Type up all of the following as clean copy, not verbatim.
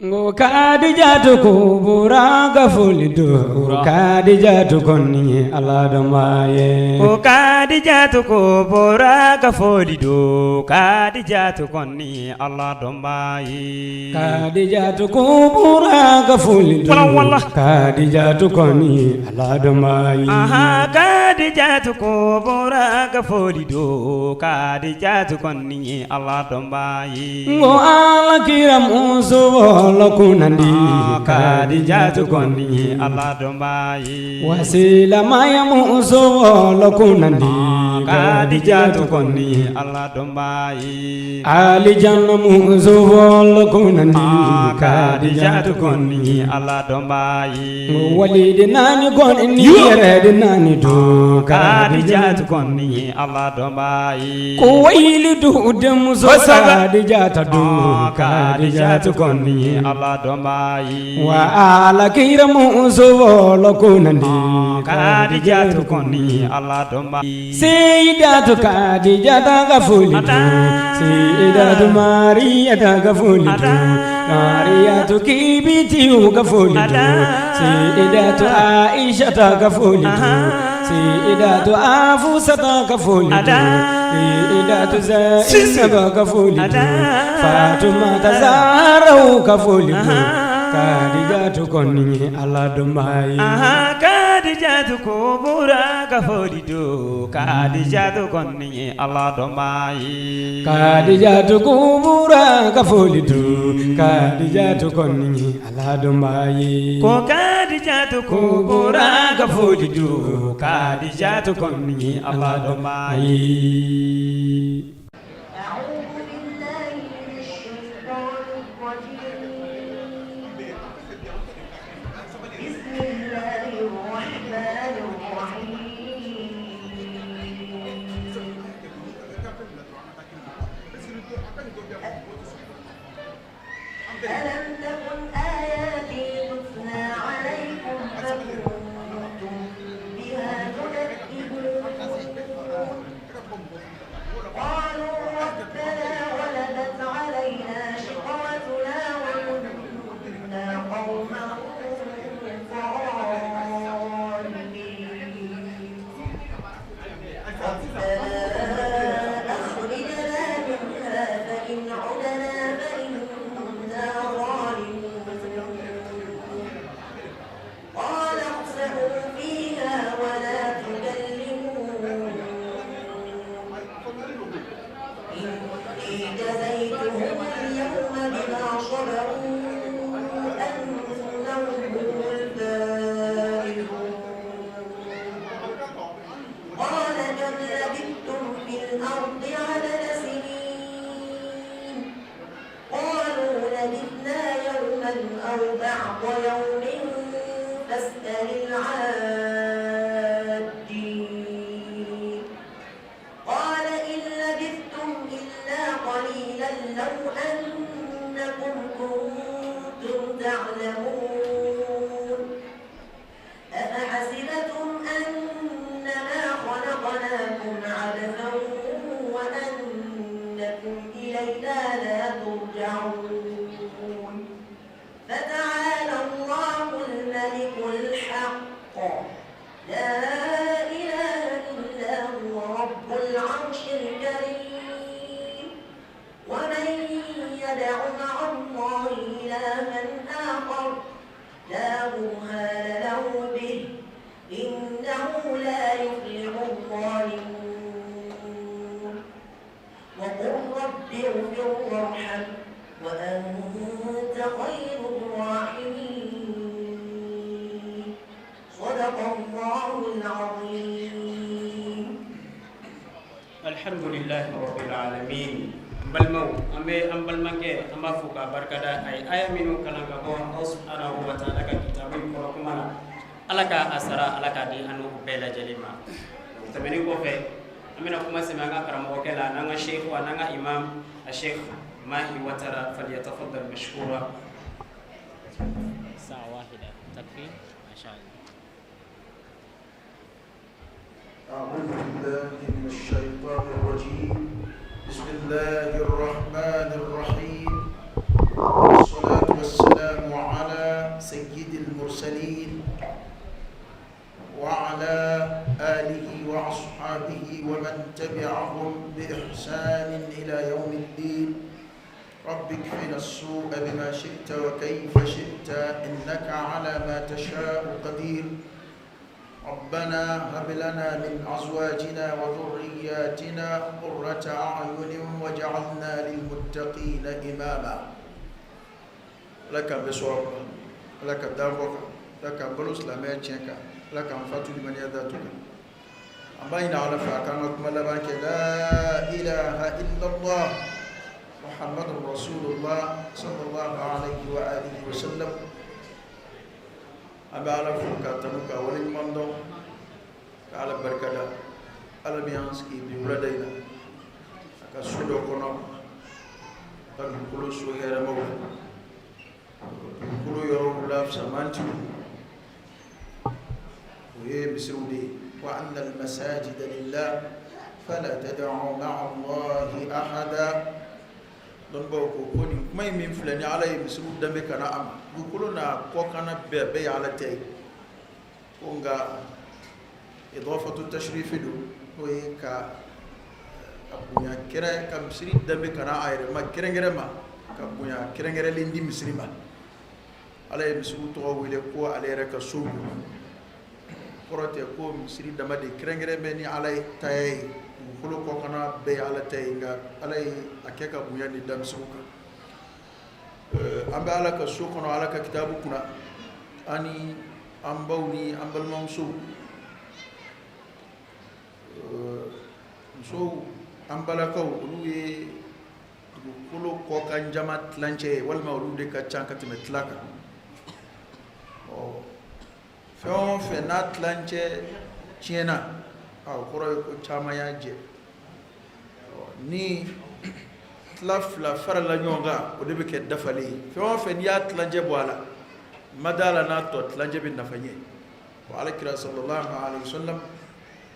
Kadijatu kubura gafulidu Kadijatu koni aladamaye Kadijatu kubura gafulidu Kadijatu koni aladamaye Kadijatu kubura gafulidu Kadijatu koni aladamaye Kadijatu kubura gafulidu Kadijatu koni aladamaye Ngo alakira musuwo Lokunandi Kadijatu koni aladamaye Wasila maya muso lokunandi Kadijatu koni aladamaye Alijanna muso lokunandi Kadijatu koni aladamaye Walidi nani koni yere nani do Kadijatu koni aladamaye Kuwaili do demuso Kadijatu do Kadijatu koni aladamaye Wa ala kira muso lokunandi Kadijatu koni aladamaye Sayyidatu Kadijatu gafulidu Sayyidatu Mariyatu gafulidu Mariyatu kibiti gafulidu Sayyidatu Aisha gafulidu Sayyidatu Afusata gafulidu Sayyidatu Zainab gafulidu Fatuma Zahra gafulidu Kadijatu koni aladamaye Kadijatu kubura gafulidu Kadijatu koni aladamaye Kadijatu kubura gafulidu Kadijatu koni aladamaye Kadijatu kubura gafulidu Kadijatu koni aladamaye ألم تكن آياتي تتلى عليكم فكنتم بها تكذبون قالوا ربنا غلبت علينا شقوتنا وكنا قوما ضالين ربنا أخرجنا منها فإن عدنا فإنا قال اخسئوا فيها ولا تكلمون إني جزيتهم اليوم بما صبروا أنهم هم الفائزون قال كم لبثتم في الأرض عدد سنين قالوا لبثنا يوما أو بعض يوم فاسأل العادين قال إن لبثتم إلا قليلا لو أنكم كنتم تعلمون أفحسبتم أنما خلقناكم عبثا وأنكم إلينا لا ترجعون فتعالى الله الملك الحق لا إله إلا هو رب العرش الكريم ومن يدع مع الله إلها آخر لا برهان له به إنه لا يفلح الظالمون وقل رب اغفر وارحم وأنت خير الراحمين صدق الله العظيم الحمد لله رب العالمين balmo ambe ambal manke amba fuka barkada ay ayaminu kalanga bo Allah subhanahu wa ta'ala ka kitabu ko kuma alaka asara alaka di anu bela jalima tabeni ko fe amina kuma semanga karamo kala nanga sheikh wa nanga imam الشيخ ماهي وترى فليتفضل مشكورا ساعة واحدة تكفي ما شاء الله. أعوذ بالله من الشيطان الرجيم بسم الله الرحمن الرحيم والصلاة والسلام تبعهم بإحسان إلى يوم الدين رب اكفنا السوء بما شئت وكيف شئت إنك على ما تشاء قدير ربنا هب لنا من أزواجنا وذرياتنا قرة أعين واجعلنا للمتقين إماما لك بصواب لك دعوك لك بلوس لما يتشنك لك أنفات لمن يذاتك أبين على فاكانك ملبانك لا إله إلا الله محمد رسول الله صلى الله عليه وآله وسلم أبا على فكاتنك ولي مندو على بركة على بيانسكي بولدينا أكسودو كنا أكلو سوهر مولا أكلو يوم لاف سمانتو وهي بسودي وأن المساجد لله فلا تدعوا مع الله أحدا don ba ko koni mai min fulani ala yi misu dambe kana am gukulo na ko kana be ala tay ko nga idafatu tashrif do ko yi ka abunya kira ka misri dambe kana ayre ma kirengere ma ka bunya kirengere lindi misri ma ala yi misu to wile ko ala re ka so korote ko misri dama de kirengere be ni ala tay kulo ko kana be ala tay nga alay akeka buya ni dam suka amba ala ka su kono ala ka kitabu kuna ani ambawni ambal mamsu so ambala ka uluye kulo ko kan jamat lanche wal mawlude ka chankati metlaka o fon fenat lanche chiena aw koro ko chama yaje ni tlaf la farala nyonga o debe ke dafali fon fen ya tlanje boala madala na to tlanje bin nafanye wa alayhi sallallahu alaihi wasallam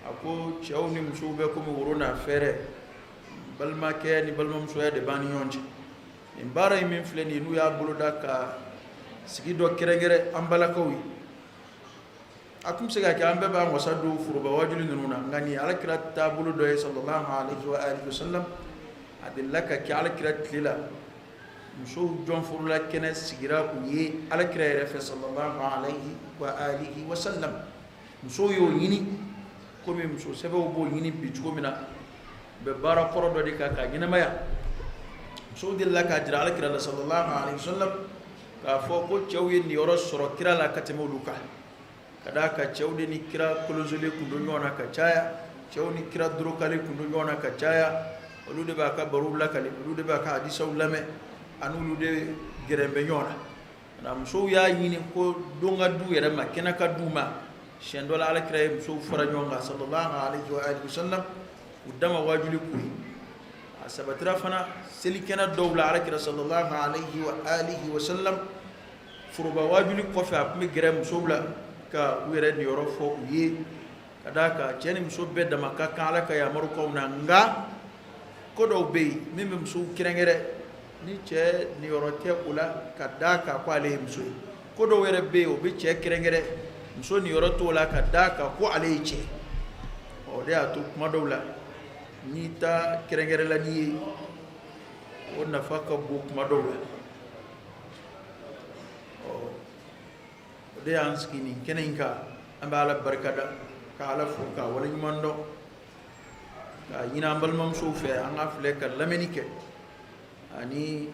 ako chawni musube ko mi wuruna fere balma ke ni balma musoya de bani yonje in bara min fleni nu ya buluda ka sigido keregere ambala kawi akum sega ke ambe ba wasadu furuba wajuli nuna ngani ala kira tabulu do sallallahu alaihi wa alihi wasallam adillaka ki ala kira tlila muso jon furula kene sigira ku ye ala kira refe sallallahu alaihi wa alihi wasallam muso yo yini komi muso sebe bo yini bijugo mina be bara korodo de ka nyina maya muso dillaka jira ala kira sallallahu alaihi wasallam ka fo ko chawye ni oro soro kira la katemo luka kada ka chawde ni kira kolozole kundo nyona ka chaya chawni kira drokale kundo nyona ka chaya olude ba ka barula kale olude ba ka hadisa ulame anulude gerembe nyona na mso ya yini ko donga du yere ma kena ka duma shendola ala kira mso fara nyonga sallallahu alaihi wa alihi wasallam udama wajuli ku asabatra fana seli kena dawla ala kira sallallahu alaihi wa alihi wasallam furuba wajuli ko fa mi gerem mso bla ka were ni yoro fo uye kadaka cheni mso bedda makka kala ka ya maru ko nga ko do be meme mso kirengere ni che ni yoro te ula kadaka ko ale mso ko do were be o be che kirengere mso ni yoro to la kadaka ko ale che o de atu madawla ni ta kirengere la ni o nafaka bu madawla de anskini kenenka ambala barkada ka ala fuka wala nyumondo ka yina ambal mam soufe anga fleka lamenike ani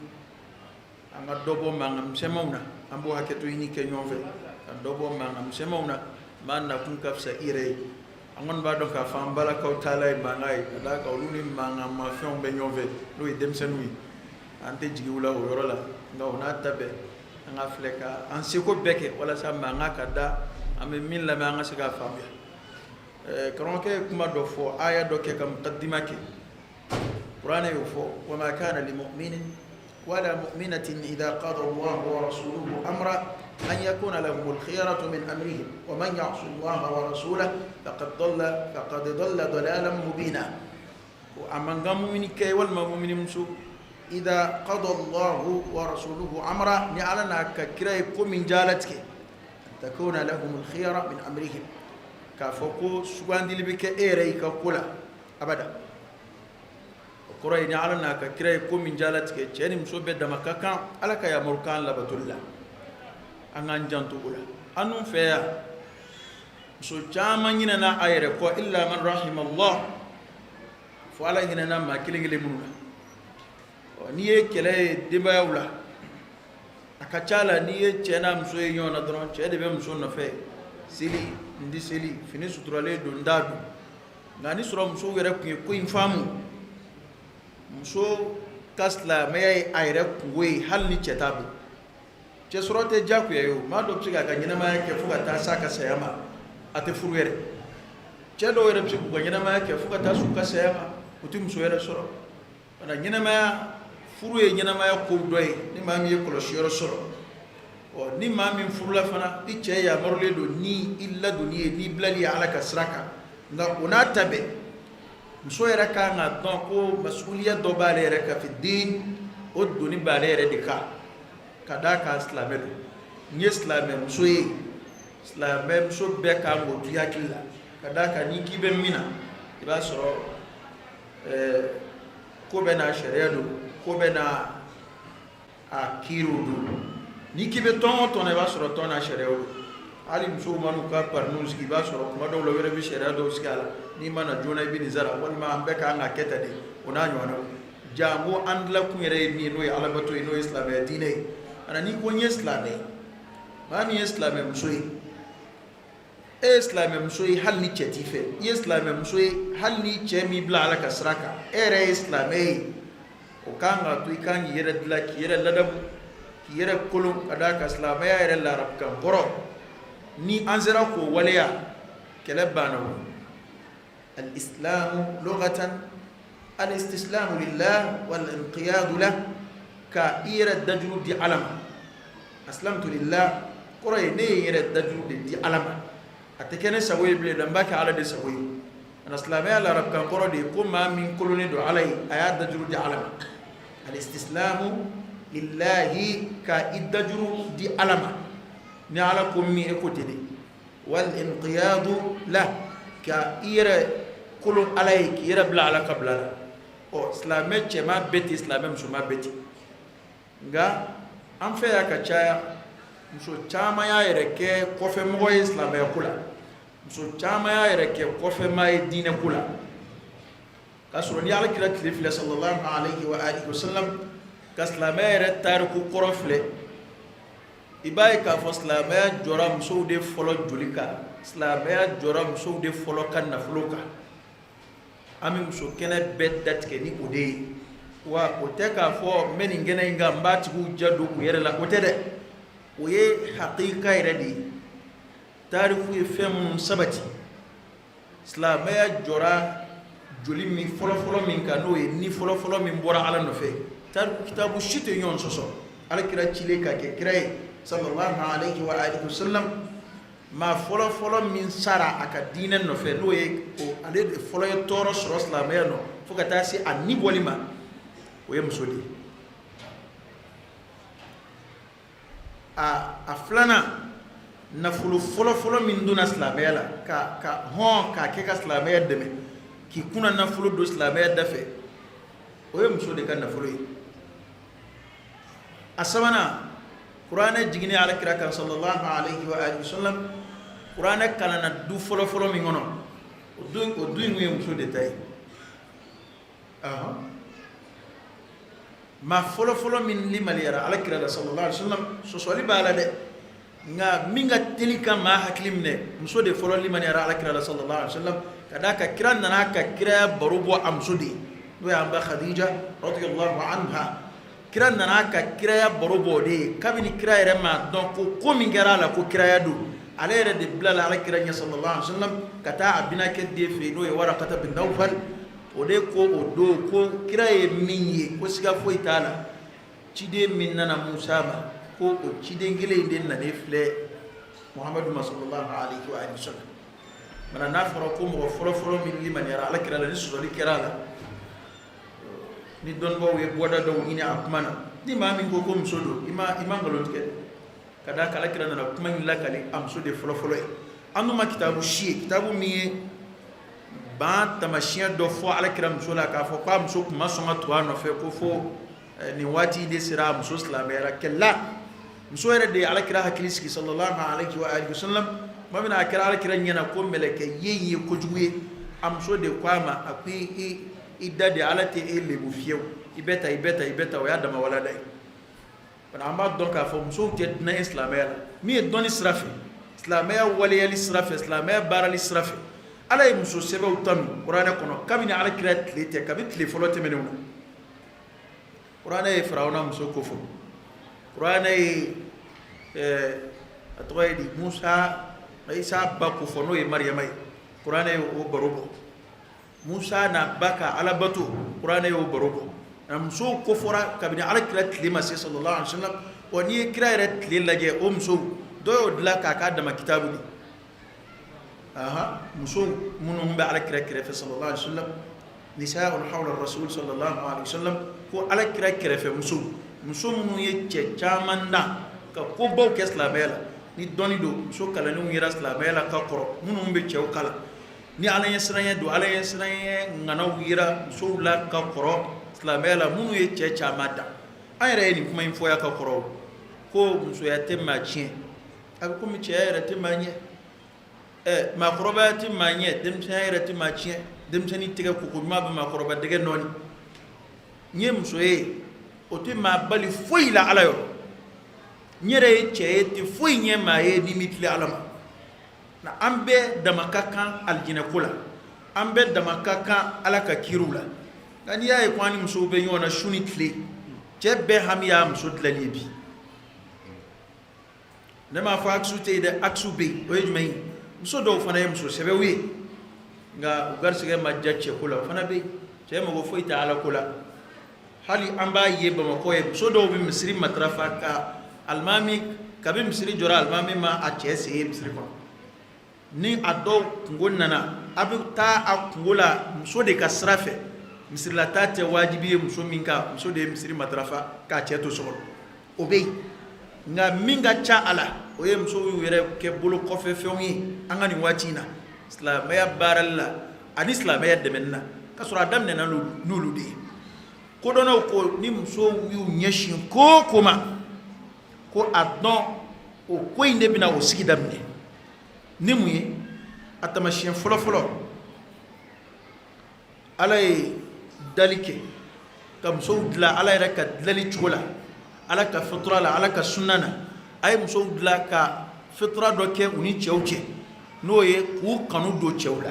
anga dobo mangam semawna ambo haketo yini ke nyove kan dobo mangam semawna manna kun kafsa ire angon ba do ka fambala ka talay mangai da ka uluni mangam ma fion be nyove do dem senui ante jiwula o yorola ngawna tabe nga fleka an seko beke wala sa ma nga kada ame min la ma nga siga famia karonke kuma do fo aya do ke kam qaddimake qur'ana yo fo wa ma kana lil mu'minin wala mu'minatin idha qada Allah wa rasuluhu amra an yakuna lahum al khiyaratu min amrihim wa man ya'si Allah wa rasulahu faqad dalla dalalan mubina wa amanga mu'mini kay wal mu'minin musu إذا قضى الله ورسوله أمرا نعلنا ككراي من جالتك تكون لهم الخيرة من أمرهم كفوكو سوان دي لبك إيري كولا أبدا koro ni ala na ka kira ko min jalat ke cheni muso be dama ka kan ala ka ya murkan la batulla an an jantu ula anun fe ya so chama nyina na ayre ko illa man rahimallah fo ala nyina na ma kilingile munula ni ye kele dimba wula akachala ni ye chena muso ye nyona dron chede be muso na fe sili ndi sili fini suturale do ndadu ngani sura muso were ko infamu muso kasla me ayre kuwe hal ni chetabu che surate jaku yo ma do psiga ka nyina ma ke fuka ta saka sayama ate furuere che do were psiku ka nyina ma ke fuka ta suka sayama uti muso were soro ana nyina ma furuye nyina ma ko doy ni ma mi ko lo shiro soro o ni ma min furula fana ti che ya morle do ni illa duniye ni blali ala kasraka nga una tabe muso yɛrɛ kan ka dɔn ko masuliya dɔ b'ale yɛrɛ kan fi den o doni b'ale yɛrɛ de kan ka d'a kan silamɛ don n ye silamɛ muso ye silamɛ muso bɛɛ kan k'o to i hakili la ka d'a kan n'i k'i bɛ min na i b'a sɔrɔ ko bɛ n'a sariya don ko bɛ n'a a kiiriw don n'i k'i bɛ tɔn o tɔn na i b'a sɔrɔ tɔn n'a sariyaw don hali musow man'u ka pariniw sigi i b'a sɔrɔ kuma dɔw la wɛrɛ bɛ sariya dɔw sigi a la n'i mana joona i bɛ nin sara walima an bɛɛ kan ka kɛ tan de o n'a ɲɔgɔnnaw jango an dilankun yɛrɛ ye min ye n'o ye alabato ye n'o ye silamɛya diinɛ ye ana n'i ko n ye silamɛ ye maa min ye silamɛ muso ye e ye silamɛ muso ye hali ni cɛ t'i fɛ i ye silamɛ muso ye hali ni cɛ min bila ala ka sira kan e yɛrɛ ye silamɛ ye o kan ka to i kan k'i yɛrɛ dilan k'i yɛrɛ ladamu k'i yɛrɛ kolon ka d'a kan silamɛya yɛrɛ larabikan kɔrɔ ni an sera k'o waleya kɛlɛ banna o الإسلام لغة الاستسلام لله والانقياد له كإير الدجل دي علم أسلمت لله قرأي نير الدجل دي علم أتكني سوي بلي دمبك على دي سوي أنا إسلامي على رب كان قرأ دي قم من كلني دو علي آيات دجل دي علم الاستسلام لله كإدجل دي علم نعلكم مي إكوتي والانقياد له كإير kulu alay ki yɛrɛ bila ala ka bila la ɔ silamɛ cɛma beti silamɛ musoma beti nga an fɛ ya ka caya muso caman y'a yɛrɛ kɛ kɔfɛmɔgɔ ye silamɛya ko la muso caman y'a yɛrɛ kɛ kɔfɛmaa ye diinɛ ko la k'a sɔrɔ ni alakira tile filɛ sallallahu alayhi wa alihi wa sallam ka silamɛya yɛrɛ tariku kɔrɔ filɛ i b'a ye k'a fɔ silamɛya jɔra musow de fɔlɔ joli kan silamɛya jɔra musow de fɔlɔ ka nafolo kan an bɛ muso kɛnɛ bɛɛ datigɛ ni o de ye wa o tɛ k'a fɔ n bɛ nin kɛnɛ in kan n b'a tigiw ja don u yɛrɛ la o tɛ dɛ o ye hakika yɛrɛ de ye tariku ye fɛn minnu sabati silamɛya jɔra joli min fɔlɔfɔlɔ min kan n'o ye ni fɔlɔfɔlɔ min bɔra ala nɔfɛ tariku kitabu si tɛ ɲɔgɔn sɔsɔ alakira cilen ka kɛ kira ye sallallahu alayhi wa alihi wa sallam maa fɔlɔfɔlɔ min sara a ka diinɛ nɔfɛ n'o ye ale de fɔlɔ ye tɔɔrɔ sɔrɔ silamɛya nɔ fo ka taa se a ni bɔli ma o ye muso de ye a filanan nafolo fɔlɔfɔlɔ min donna silamɛya la ka hɔn k'a kɛ ka silamɛya dɛmɛ k'i kunna nafolo don silamɛya da fɛ o ye muso de ka nafolo ye a sabanan kuranɛ jiginni alakira kan sallallahu alayhi wa alihi wa sallam kuranɛ kalanna du fɔlɔfɔlɔ min kɔnɔ o du in kun ye muso de ta ye maa fɔlɔfɔlɔ min limaliyara alakira la sallallahu alayhi wa sallam sɔsɔli b'a la dɛ nka min ka teli ka maa hakili minɛ muso de fɔlɔ limaliyara alakira la sallallahu alayhi wa sallam ka d'a kan kira nana ka kiraya baro bɔ a muso de ye n'o ye an ba khadija radiyallahu anha kira nana ka kiraya baro bɔ de ye kabini kira yɛrɛ m'a dɔn ko min kɛra a la ko kiraya don ale yɛrɛ de bila la alakira ɲɛ sallallahu alaihi wa sallam ka taa a binakɛ den fɛ yen n'o ye warakata bin nawfal o de ko o don ko kira ye min ye ko siga foyi t'a la ciden min nana musa ma ko o ciden kelen in de nalen filɛ muhamadu ma sallallahu alaihi wa sallam mana n'a fɔra ko mɔgɔ fɔlɔfɔlɔ min limaniyara alakira la ni sɔsɔli kɛra a la ni dɔnnibaw ye bɔda dɔw ɲini a kuma na ni maa min ko muso don i ma nkalon tigɛ ka d'a kan alakira nana kuma in lakali a muso de fɔlɔfɔlɔ ye an dun ma kitabu si ye kitabu min ye ban tamasiyɛn dɔ fɔ alakira muso la k'a fɔ k'a muso tun ma sɔn ka tugu a nɔfɛ ko fo nin waati de sera muso silamɛyara kɛla muso yɛrɛ de ye alakira hakili sigi sallallahu alaihi wa alihi wasallam tuma min na a kɛra alakira ɲɛna ko mɛlɛkɛ ye kojugu ye a muso de ko a ma a ko i da de ala tɛ e lebu fiyewu i bɛ ta o y'a dama walada ye an b'a dɔn k'a fɔ musow tɛ diinɛ ye silamɛya la min ye dɔnni sira fɛ silamɛya waleyali sira fɛ silamɛya baarali sira fɛ ala ye muso sɛbɛw tanu kuranɛ kɔnɔ kabini alakira tile tɛ kabini tile fɔlɔ tɛmɛnenw na kuranɛ ye firawuna muso ko fɔ kuranɛ ye a tɔgɔ ye di musa isa ba ko fɔ n'o ye mariyama ye kuranɛ ye o baro bɔ musa n'a ba ka alabato kuranɛ ye o baro bɔ na musow ko fɔra kabini alakira tile ma se sallallahu alaihi wasallam wa n'i ye kira yɛrɛ tile lajɛ o musow dɔ y'o dilan k'a k'a dama kitabu de musow minnu bɛ alakira kɛrɛfɛ sallallahu alaihi wasallam nisa'un hawla rasul sallallahu alaihi wasallam ko alakira kɛrɛfɛ muso minnu ye cɛ caman na ka kobaw kɛ silamɛya la ni dɔnni don muso kalanninw yera silamɛya la ka kɔrɔ minnu bɛ cɛw kalan ni ala ye siranya don ala ye siranya ŋanaw yera musow la ka kɔrɔ silamɛya la minnu ye cɛ caman da an yɛrɛ ye nin kuma in fɔ ya ka kɔrɔ ko musoya tɛ maa tiɲɛ a bɛ komi cɛya yɛrɛ tɛ maa ɲɛ maakɔrɔbaya tɛ maa ɲɛ denmisɛnya yɛrɛ tɛ maa tiɲɛ denmisɛnnin tɛgɛ koko ɲuman bɛ maakɔrɔba dɛgɛ nɔɔni n ye muso ye o tɛ maa bali foyi la ala yɔrɔ n yɛrɛ ye cɛ ye tɛ foyi ɲɛ maa ye ni mi tile ala ma na an bɛɛ dama ka kan alijinɛko la an bɛɛ dama ka kan ala ka kiriw la nka n'i y'a ye ko an ni musow bɛ ɲɔgɔn na su ni tile cɛ bɛɛ hami y'a muso dilanli ye bi ne m'a fɔ akisu tɛ yen dɛ akisu bɛ yen o ye jumɛn ye muso dɔw fana ye muso sɛbɛw ye nka u garisɛgɛ ma diya cɛko la o fana bɛ yen cɛ mago foyi tɛ ala ko la hali an b'a ye bamakɔ ye muso dɔw bɛ misiri matarafa ka alimami kabi misiri jɔra alimami ma a cɛ sen ye misiri kɔnɔ ni a dɔw kungo nana a bɛ taa a kungo la muso de ka sira fɛ misirilata tɛ wajibi ye muso min kan muso de ye misiri matarafa k'a cɛ to so kɔnɔ o bɛ yen nka min ka ca a la o ye musow y'u yɛrɛ kɛ bolo kɔfɛ fɛnw ye an ka nin waati in na silamɛya baarali la ani silamɛya dɛmɛni na k'a sɔrɔ a daminɛna n'olu de ye kodɔnnaw ko ni musow y'u ɲɛsin ko o ko ma ko a dɔn o ko in de bɛna o sigi daminɛ ni mun ye a taamasiyɛn fɔlɔ-fɔlɔ ala ye dali kɛ ka musow dilan ala yɛrɛ ka dilali cogo la ala ka fitura la ala ka sunna na a ye musow dilan ka fitura dɔ kɛ u ni cɛw cɛ n'o ye k'u kanu don cɛw la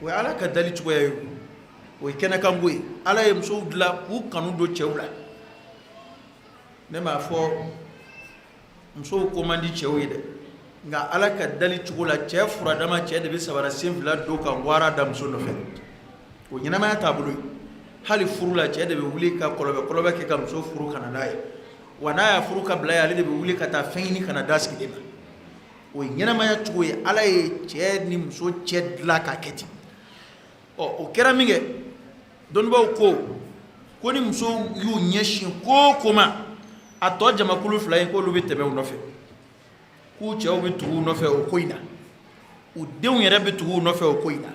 o ye ala ka dali cogoya ye o ye kɛnɛkanko ye ala ye musow dilan k'u kanu don cɛw la ne m'a fɔ musow ko man di cɛw ye dɛ nka ala ka dali cogo la cɛ furadama cɛ de bɛ sabara sen fila don ka wara da muso nɔfɛ o ɲɛnamaya taabolo ye hali furu la cɛ de bɛ wuli ka kɔlɔbɛ kɛ ka muso furu kana n'a ye wa n'a y'a furu ka bila ye ale de bɛ wuli ka taa fɛn ɲini kana da sigilen ma o ye ɲɛnamaya cogo ye ala ye cɛ ni muso cɛ dilan k'a kɛ ten o kɛra min kɛ dɔnnibaw ko ni musow y'u ɲɛsin ko o ko ma a tɔ jamakulu fila in k'olu bɛ tɛmɛ u nɔfɛ k'u cɛw bɛ tugu u nɔfɛ o ko in na u denw yɛrɛ bɛ tugu u nɔfɛ o ko in na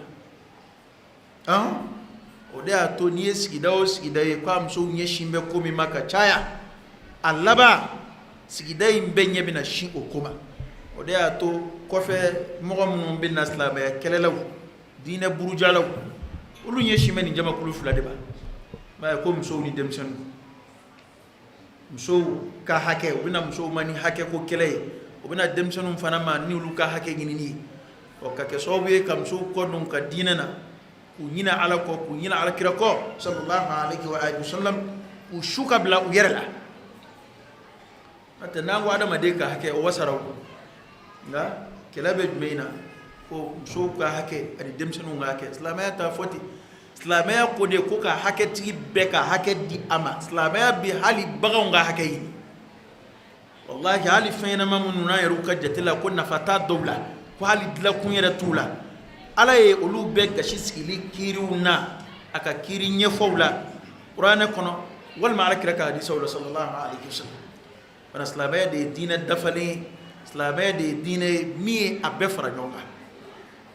o de y'a to n'i ye sigida o sigida ye k'a musow ɲɛsin bɛ ko min ma ka caya a laban sigida in bɛɛ ɲɛ bɛna sin o ko ma o de y'a to kɔfɛ mɔgɔ minnu bɛ na silamɛya kɛlɛlaw diinɛ burujalaw olu ɲɛsin bɛ nin jamakulu fila de ma mɛ ko musow ni denmisɛnninw musow ka hakɛ u bɛna musow ma ni hakɛ ko kɛlɛ ye u bɛna denmisɛnninw fana ma ni olu ka hakɛ ɲinini ye ka kɛ sababu ye ka musow kɔdon ka diinɛ na k'u ɲinɛ ala kɔ k'u ɲinɛ alakira kɔ sallallahu alaihi wa sallam k'u su ka bila u yɛrɛ la n'o tɛ n'an ko adamaden ka hakɛ o wasara o nka kɛlɛ bɛ jumɛn in na ko musow ka hakɛ ani denmisɛnninw ka hakɛ silamɛya t'a fɔ ten silamɛya ko de ko ka hakɛtigi bɛɛ ka hakɛ di a ma silamɛya bɛ hali baganw ka hakɛ ɲini wallahi hali fɛn ɲɛnama minnu n'an yɛrɛw ka jate la ko nafa t'a dɔw la ko hali dilankun yɛrɛ t'u la ala ye olu bɛɛ gasi sigili kiiriw na a ka kiiri ɲɛfɔw la kuranɛ kɔnɔ walima alakira ka hadisaw la sallallahu alaihi wasallam bana silamɛya de ye diinɛ dafalen ye silamɛya de ye diinɛ ye min ye a bɛɛ fara ɲɔgɔn kan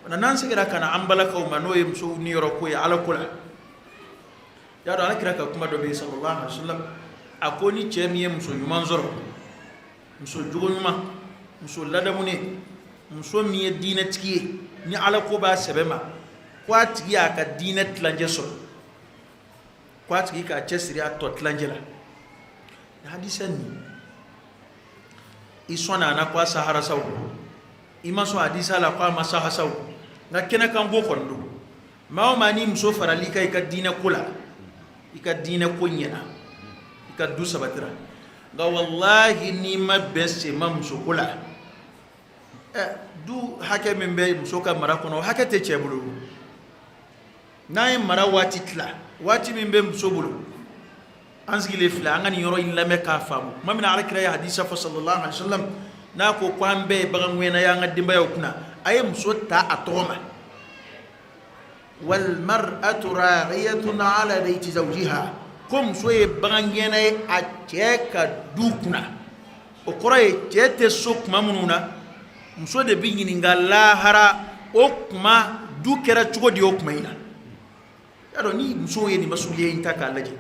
na nan sigira kana ambala ka ma no yim so ni yoro ko ya ala kula ya do ala kira ka kuma do be sallallahu alaihi wasallam akoni chemiye muso yumanzoro muso jugonyuma muso ladamune muso miye dina tikiye ni ala ko ba sebema kwa tiya ka dina tlanje so kwa tiya ka chesiri ato tlanje la hadisan ni isona na kwa sahara saw imaso hadisa la kwa masaha saw na kena kan go kondo mawo mani muso farali kai ka dina kula ika dina kunyana ika du sabatira ga wallahi ni mabesse mam muso kula du hake min be muso ka mara kono hake te chebulu nay mara wati tla wati min be muso bulu anzgile fla ngani yoro illa me ka famu mamina alakira ya hadisa fa sallallahu alaihi wasallam na ko kwambe bagan wena ya ngaddi mbayo kuna ay muso ta atoma wal mar'atu ra'iyatun ala bayti zawjiha kum soye bagan yena a cheka dukuna o koray chete sok mamununa muso de bi nyini ngala hara okuma dukera chugodi okuma ina yaro ni muso ye ni masuliye intaka laje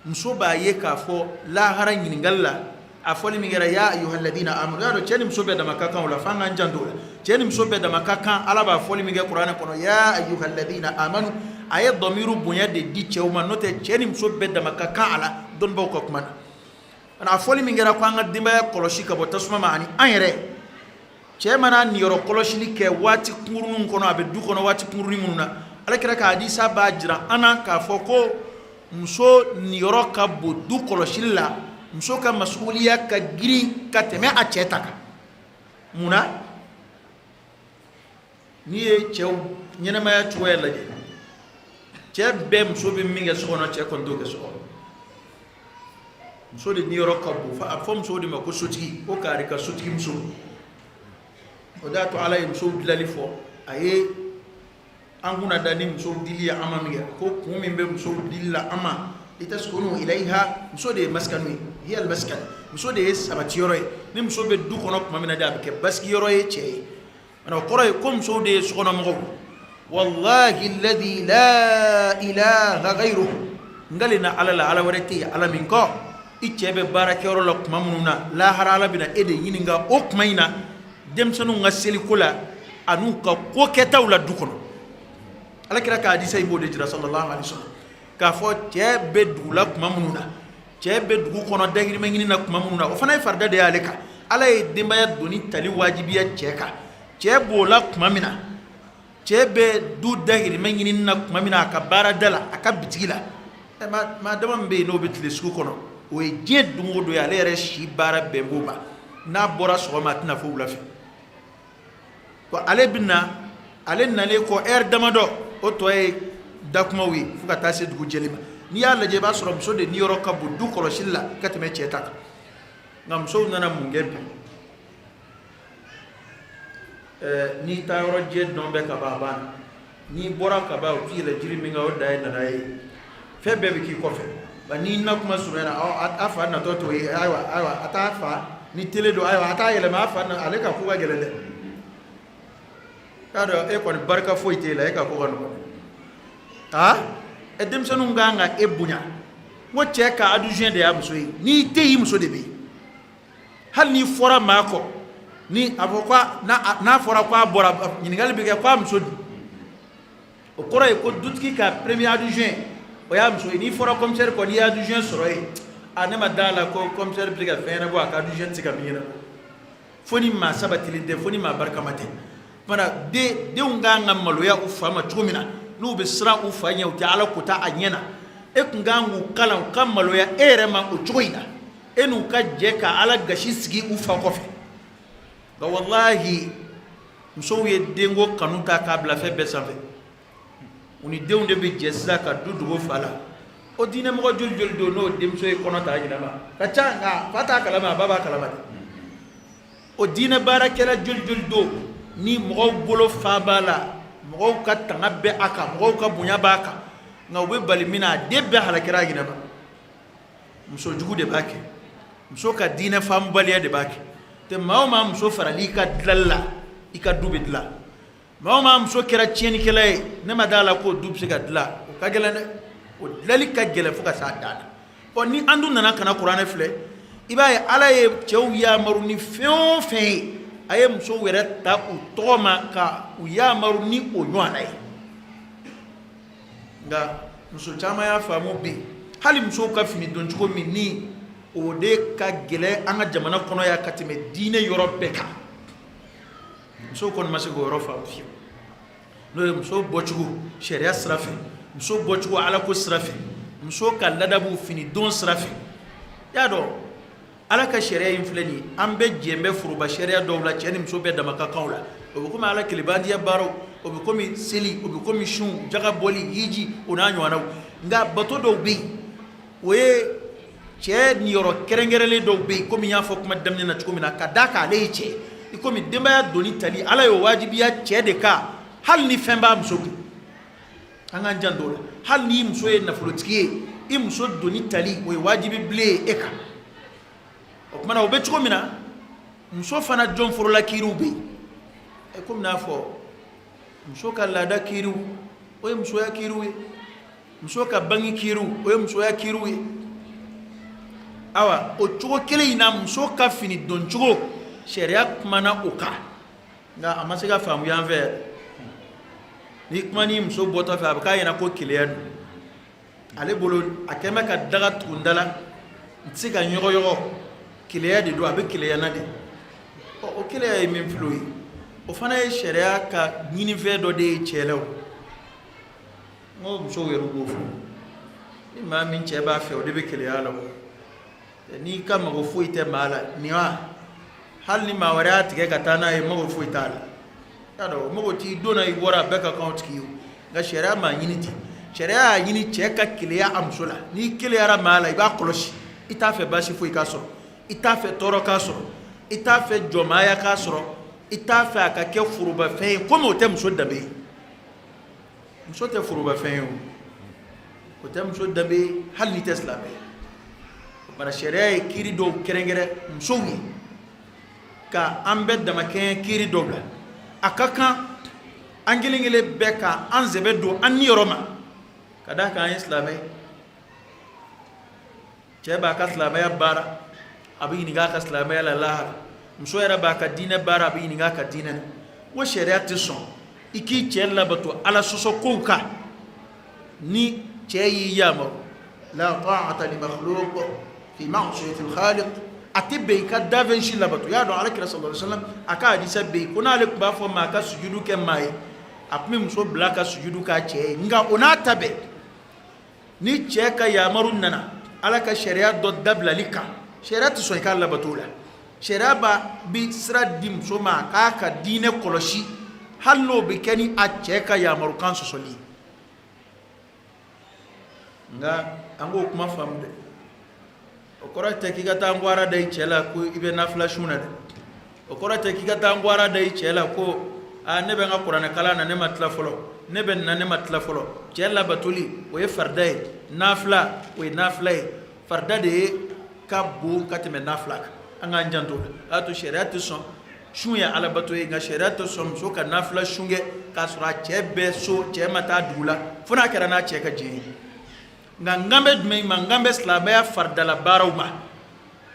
muso ba ye ka fo la hara nyini ngalla afoli mi gara ya ayyuhalladhina amanu yaro cheni muso be da makakan wala fanga njandola cheni muso be da makakan ala ba foli mi ga qur'ana kono ya ayyuhalladhina amanu ay dhamiru bunya de di chewma note cheni muso be da makakan ala don ba ko kuma ana afoli mi gara ko anga dimba koloshi ka botasuma mani ayre chemana ni yoro koloshili ke wati kurunun kono abe du kono wati kuruni mununa ala kira ka hadisa ba jira ana ka foko muso ni yoro ka bo du koloshili la muso ka masuliya ka giri ka teme a cetaka muna ni ye chew nyena ma chuwe la je che be muso be minga sono che kondo ke sono muso de ni yoro ka bo fa fo muso de ma ko sotigi o kari ka sotigi muso وداتو على مسود لالفو اي انغونا داني مسود ديليا امامي كو كومين بي مسود ديلا اما لتسكنوا اليها مسود مسكنوي هي المسكن مسود سباتيوري ني مسود دو كونو مامينا دابك باسكي يوروي تشي انا قراي كوم مسود سكونو مغو والله الذي لا اله غيره نغالينا على ورتي على منكو اتشبه باركيرو لك مامونا لا حرال بنا ايدي ينيغا اوكماينا dem sanu ngaseli kula anu ka ko ketaw la dukono ala kira ka hadisa ibo de jira sallallahu alaihi wasallam ka fo tebe dula kuma mununa tebe dugu kono dangiri mangini na kuma mununa o fana farda de aleka ala e demba ya doni tali wajibiya cheka tebo la kuma mina tebe du dangiri mangini na kuma mina ka baradala aka bitigila ma dama mbe no bitile sku kono o e je dungo do ya lere shi bara bemboba na bora so ma tina fo wulafi ko ale binna ale nale ko damado o to e dakuma wi fuka tase dugu jelima ni yalla je ba soro so de ni yoro kabu du kolo shilla katme cetaka ngam so nana mungembe ni ta yoro je dombe ka baba ni bora ka ba o fi le jiri minga o dai na dai febe bi ki ko fe ba ni na kuma surena afa na to to aywa ata fa ni tele do aywa ata yele ma fa na ale ka ku ga gelele kada e ko barka foite la e ka ko gano ha e dem sonu nganga e bunya mo cheka adu juin de amso ni teyi muso de be hal ni fora mako ni avokwa na fora kwa bora ni ngal be kwa muso o kora e ko dutki ka premier adu juin o ya muso ni fora commissaire ko ni adu juin soro e anema dala ko commissaire briga fena bo ka adu juin tika mina foni ma sabatili de foni ma barka mate mana de nganga maloya ufama tumina no be sra ufanya uti ala kuta anyena e kungangu kala kam maloya erema uchoina enu ka jeka ala gashisi ufa kofe ga wallahi msowe dengo kanuta kabla fe besafe uni deunde be jessa ka dudu fala o dine mo jol do no dem soy konota ajina ba ka changa fata kalama baba kalama o dine barakela jol do ni mo bolo fabala mo ka tangabe aka mo ka bunya baka ngawe balimina debbe halakira gina ba muso jugu de bake muso ka dina fam baliya de bake te mawma muso farali ka dlalla ika dubi dla ma muso kɛra tiɲɛnikɛla ye ne ma d'a la k'o du bɛ se ka dilan o ka gɛlɛn dɛ o dilanli ka gɛlɛn fo ka s'a dan na ni an dun nana kana kuranɛ filɛ i b'a ye ala ye cɛw yamaru ni fɛn o fɛn ye a ye musow yɛrɛ ta u tɔgɔ ma ka u yamaru ni o ɲɔgɔnna ye nka muso caman y'a faamu bi hali musow ka fini don cogo min ni o de ka gɛlɛn an ka jamana kɔnɔ yan ka tɛmɛ diinɛ yɔrɔ bɛɛ kan musow kɔni ma se k'o yɔrɔ faamu fiyewu n'o ye musow bɔcogo sariya sira fɛ musow bɔcogo alako sira fɛ musow ka ladabu fini don sira fɛ y'a dɔn ala ka sariya in filɛ nin ye an bɛ jɛn bɛ foroba sariya dɔw la cɛ ni muso bɛɛ dama ka kanw la o bɛ komi ala kelebandiyɛ baaraw o bɛ komi seli o bɛ komi sun jaga bɔli hiji o n'a ɲɔgɔnnaw nka bato dɔw bɛ yen o ye cɛ niyɔrɔ kɛrɛnkɛrɛnlen dɔw bɛ yen komi n y'a fɔ kuma daminɛ na cogo min na ka d'a kan ale ye cɛ i komi denbaya doni tali ala y'o wajibiya cɛ de kan hali ni fɛn b'a muso kun an k'an jan dɔw la hali ni muso ye nafolotigi ye i muso doni tali o ye wajibi bilen ye e kan o kumana o bɛ cogo min na muso fana jɔn forola kiiriw bɛ yen komi n'a fɔ muso ka laada kiiriw o ye musoya kiiriw ye muso ka bange kiiriw o ye musoya kiiriw ye awa o cogo kelen in na muso ka fini don cogo sariya kumana o kan nka a ma se ka faamu yan fɛ ni kuma ni muso bɔtɔ fɛ a bɛ k'a ɲɛna ko keleya don ale bolo a kɛn bɛ ka daga tugun da la n tɛ se ka ɲɔgɔyɔgɔ keleya de don a bɛ keleya na de o keleya ye min filɛ o ye o fana ye sariya ka ɲinifɛn dɔ de ye cɛ la o n ko musow yɛrɛ b'o fɔ ni maa min cɛ b'a fɛ o de bɛ keleya la o n'i ka mago foyi tɛ maa la nin wa hali ni maa wɛrɛ y'a tigɛ ka taa n'a ye mago foyi t'a la y'a dɔn mago t'i donna i bɔra a bɛɛ ka kan o tigi ye nka sariya m'a ɲini ten sariya y'a ɲini cɛ ka keleya a muso la n'i keleyara maa la i b'a kɔlɔsi i t'a fɛ baasi foyi k'a sɔrɔ i t'a fɛ tɔɔrɔ k'a sɔrɔ i t'a fɛ jɔnmaaya k'a sɔrɔ i t'a fɛ a ka kɛ forobafɛn ye komi o tɛ muso danbe ye muso tɛ forobafɛn ye o tɛ muso danbe ye hali n'i tɛ silamɛ ye o kumana sariya ye kiiri dɔw kɛrɛnkɛrɛn musow ye ka an bɛɛ damakɛɲɛ kiiri dɔw la a ka kan an kelen kelen bɛɛ ka an sɛbɛ don an niyɔrɔ ma ka d'a kan an ye silamɛ ye cɛ b'a ka silamɛya baara a bɛ ɲininka a ka silamɛya la lahara muso yɛrɛ b'a ka diinɛ baara a bɛ ɲininka a ka diinɛ na ko sariya tɛ sɔn i k'i cɛ labato ala sɔsɔ kow kan ni cɛ y'i yamaru la ta'ata li makhluq fi ma'siyati al-khaliq a tɛ bɛn i ka dafɛn si labato i y'a dɔn alakira sallallahu alaihi wasallam a ka hadisa bɛ yen ko n'ale tun b'a fɔ maa ka sujudu kɛ maa ye a tun bɛ muso bila ka sujudu k'a cɛ ye nka o n'a ta bɛɛ ni cɛ ka yamaru nana ala ka sariya dɔ dabilali kan sariya tɛ sɔn i k'a labato la sariya bɛ sira di muso ma a k'a ka diinɛ kɔlɔsi hali n'o bɛ kɛ ni a cɛ ka yamaru kan sɔsɔli ye nka an k'o kuma faamu dɛ o kɔrɔ tɛ k'i ka taa ŋwara da i cɛ la ko i bɛ nafila sun na dɛ o kɔrɔ tɛ k'i ka taa ŋwara da i cɛ la ko ne bɛ n ka kuranɛ kalan na ne ma tila fɔlɔ ne bɛ nin na ne ma tila fɔlɔ cɛ labatoli o ye farida ye nafila o ye nafila ye farida de ye ka bon ka tɛmɛ nafila kan an k'an janto la y'a to sariya tɛ sɔn sun ye alabato ye nka sariya tɛ sɔn muso ka nafila sun kɛ k'a sɔrɔ a cɛ bɛ so cɛ ma taa dugu la fo n'a kɛra n'a cɛ ka jɛn ye nka nkan bɛ jumɛn ma nkan bɛ silamɛya faridala baaraw ma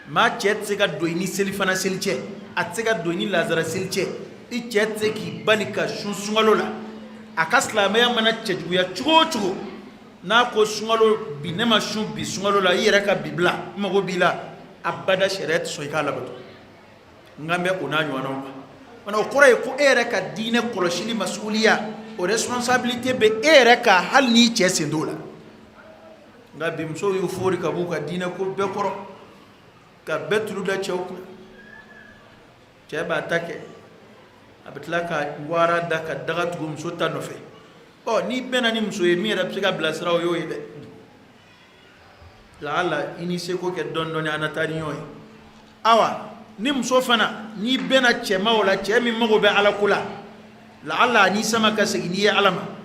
maa cɛ tɛ se ka don i ni selifana seli cɛ a tɛ se ka don i ni lazara seli cɛ i cɛ tɛ se k'i bali ka sun sunkalo la a ka silamɛya mana cɛjuguya cogo o cogo n'a ko sunkalo bi ne ma sun bi sunkalo la i yɛrɛ ka bi bila i mago b'i la abada sariya tɛ sɔn i k'a labato nkan bɛ o n'a ɲɔgɔnnaw ma o kɔrɔ ye ko e yɛrɛ ka diinɛ kɔlɔsili masuliya o responsabilité bɛ e yɛrɛ kan hali n'i cɛ sen t'o la nka bi musow y'u fori ka b'u ka diinɛ ko bɛɛ kɔrɔ ka bɛɛ tulu da cɛw kun cɛ b'a ta kɛ a bɛ tila ka wara da ka daga tugu muso ta nɔfɛ n'i bɛnna ni muso ye min yɛrɛ bɛ se ka bilasira o y'o ye dɛ laala i ni seko kɛ dɔɔni dɔɔni an na taa ni ɲɔgɔn ye awa ni muso fana n'i bɛnna cɛma o la cɛ min mago bɛ ala ko la laala n'i sama ka segin n'i ye ala ma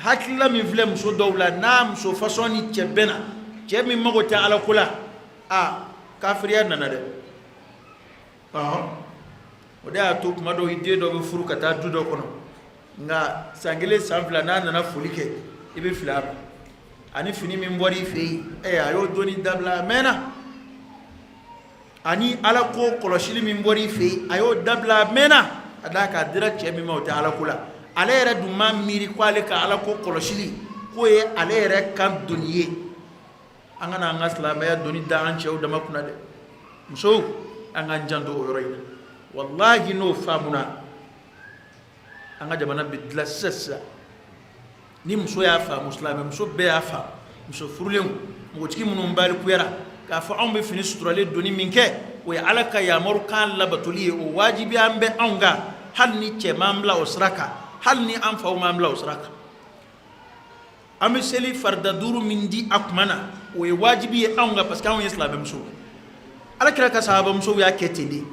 hakilila min filɛ muso dɔw la n'a muso fasɔn ni cɛ bɛnna cɛ min mago tɛ ala ko la kafiriya nana dɛ o de y'a to kuma dɔw i den dɔ bɛ furu ka taa du dɔ kɔnɔ nga sangele sanfila na nana foli kɛ i bɛ fili a ma ani fini min bɔra i fɛ yen a y'o doni dabila mɛnna ani ala ko kɔlɔsili min bɔra i fɛ yen a y'o dabila mɛnna a da k'a dira cɛ min ma o tɛ ala ko la ale yɛrɛ dun ma miiri ko ale ka ala ko kɔlɔsili k'o ye ale yɛrɛ kan doni ye an ka na an ka silamɛya doni da an cɛw dama kunna dɛ musow an k'an janto o yɔrɔ in na wallahi n'o faamuna an ka jamana bɛ dilan sisan ni muso y'a faamu silamɛ muso bɛɛ y'a faamu muso furulen mɔgɔtigi minnu balikuyara k'a fɔ anw bɛ fini suturalen doni min kɛ o ye ala ka yamaru kan labatoli ye o wajibi an bɛ anw kan hali ni cɛ m'an bila o sira kan hali ni an faw m'an bila o sira kan an bɛ seli farida duuru min di a kuma na o ye wajibi ye anw kan parce que anw ye silamɛ musow ala kira ka sahaba musow y'a kɛ ten de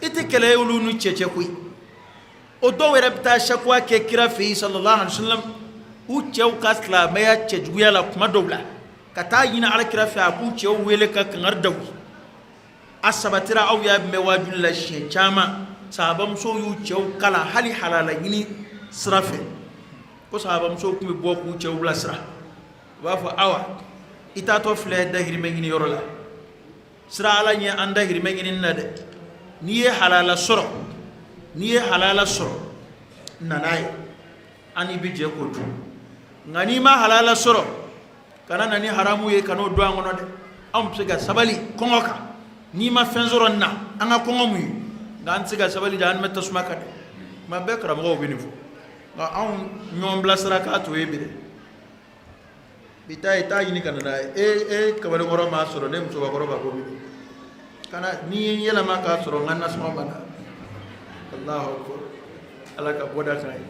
i tɛ kɛlɛ ye olu ni cɛ koyi o dɔw yɛrɛ bɛ taa shakwa kɛ kira fɛ yen sallallahu alaihi wasallam u cɛw ka silamɛya cɛjuguya la kuma dɔw la ka taa ɲini ala kira fɛ a k'u cɛw wele ka kangari da u ye a sabatira aw y'a mɛn wajibi la siɲɛ caman sahaba musow y'u cɛw kalan hali halala ɲini sira fɛ ko sahaba musow tun bɛ bɔ k'u cɛw bilasira u b'a fɔ awa i taatɔ filɛ dahirimɛ ɲini yɔrɔ la sira ala ɲɛ an dahirimɛ ɲini na dɛ n'i ye halala sɔrɔ nana ye an n'i bɛ jɛ k'o dun nka n'i ma halala sɔrɔ kana na ni haramu ye kan'o don an kɔnɔ dɛ anw bɛ se ka sabali kɔngɔ kan n'i ma fɛn sɔrɔ nin na an ka kɔngɔ mun ye nka an tɛ se ka sabali ja an bɛ tasuma kan dɛ tuma bɛɛ karamɔgɔw bɛ nin fɔ nka anw ɲɔgɔn bilasira k'a to ye bi dɛ bi taa ye taa ɲini ka na n'a ye e kamalenkɔrɔ m'a sɔrɔ ne musokɔrɔba b'a ko bi kana n'i ye yɛlɛma k'a sɔrɔ n ka nasɔngɔ banna Allahu akbar ala ka bɔda kan ye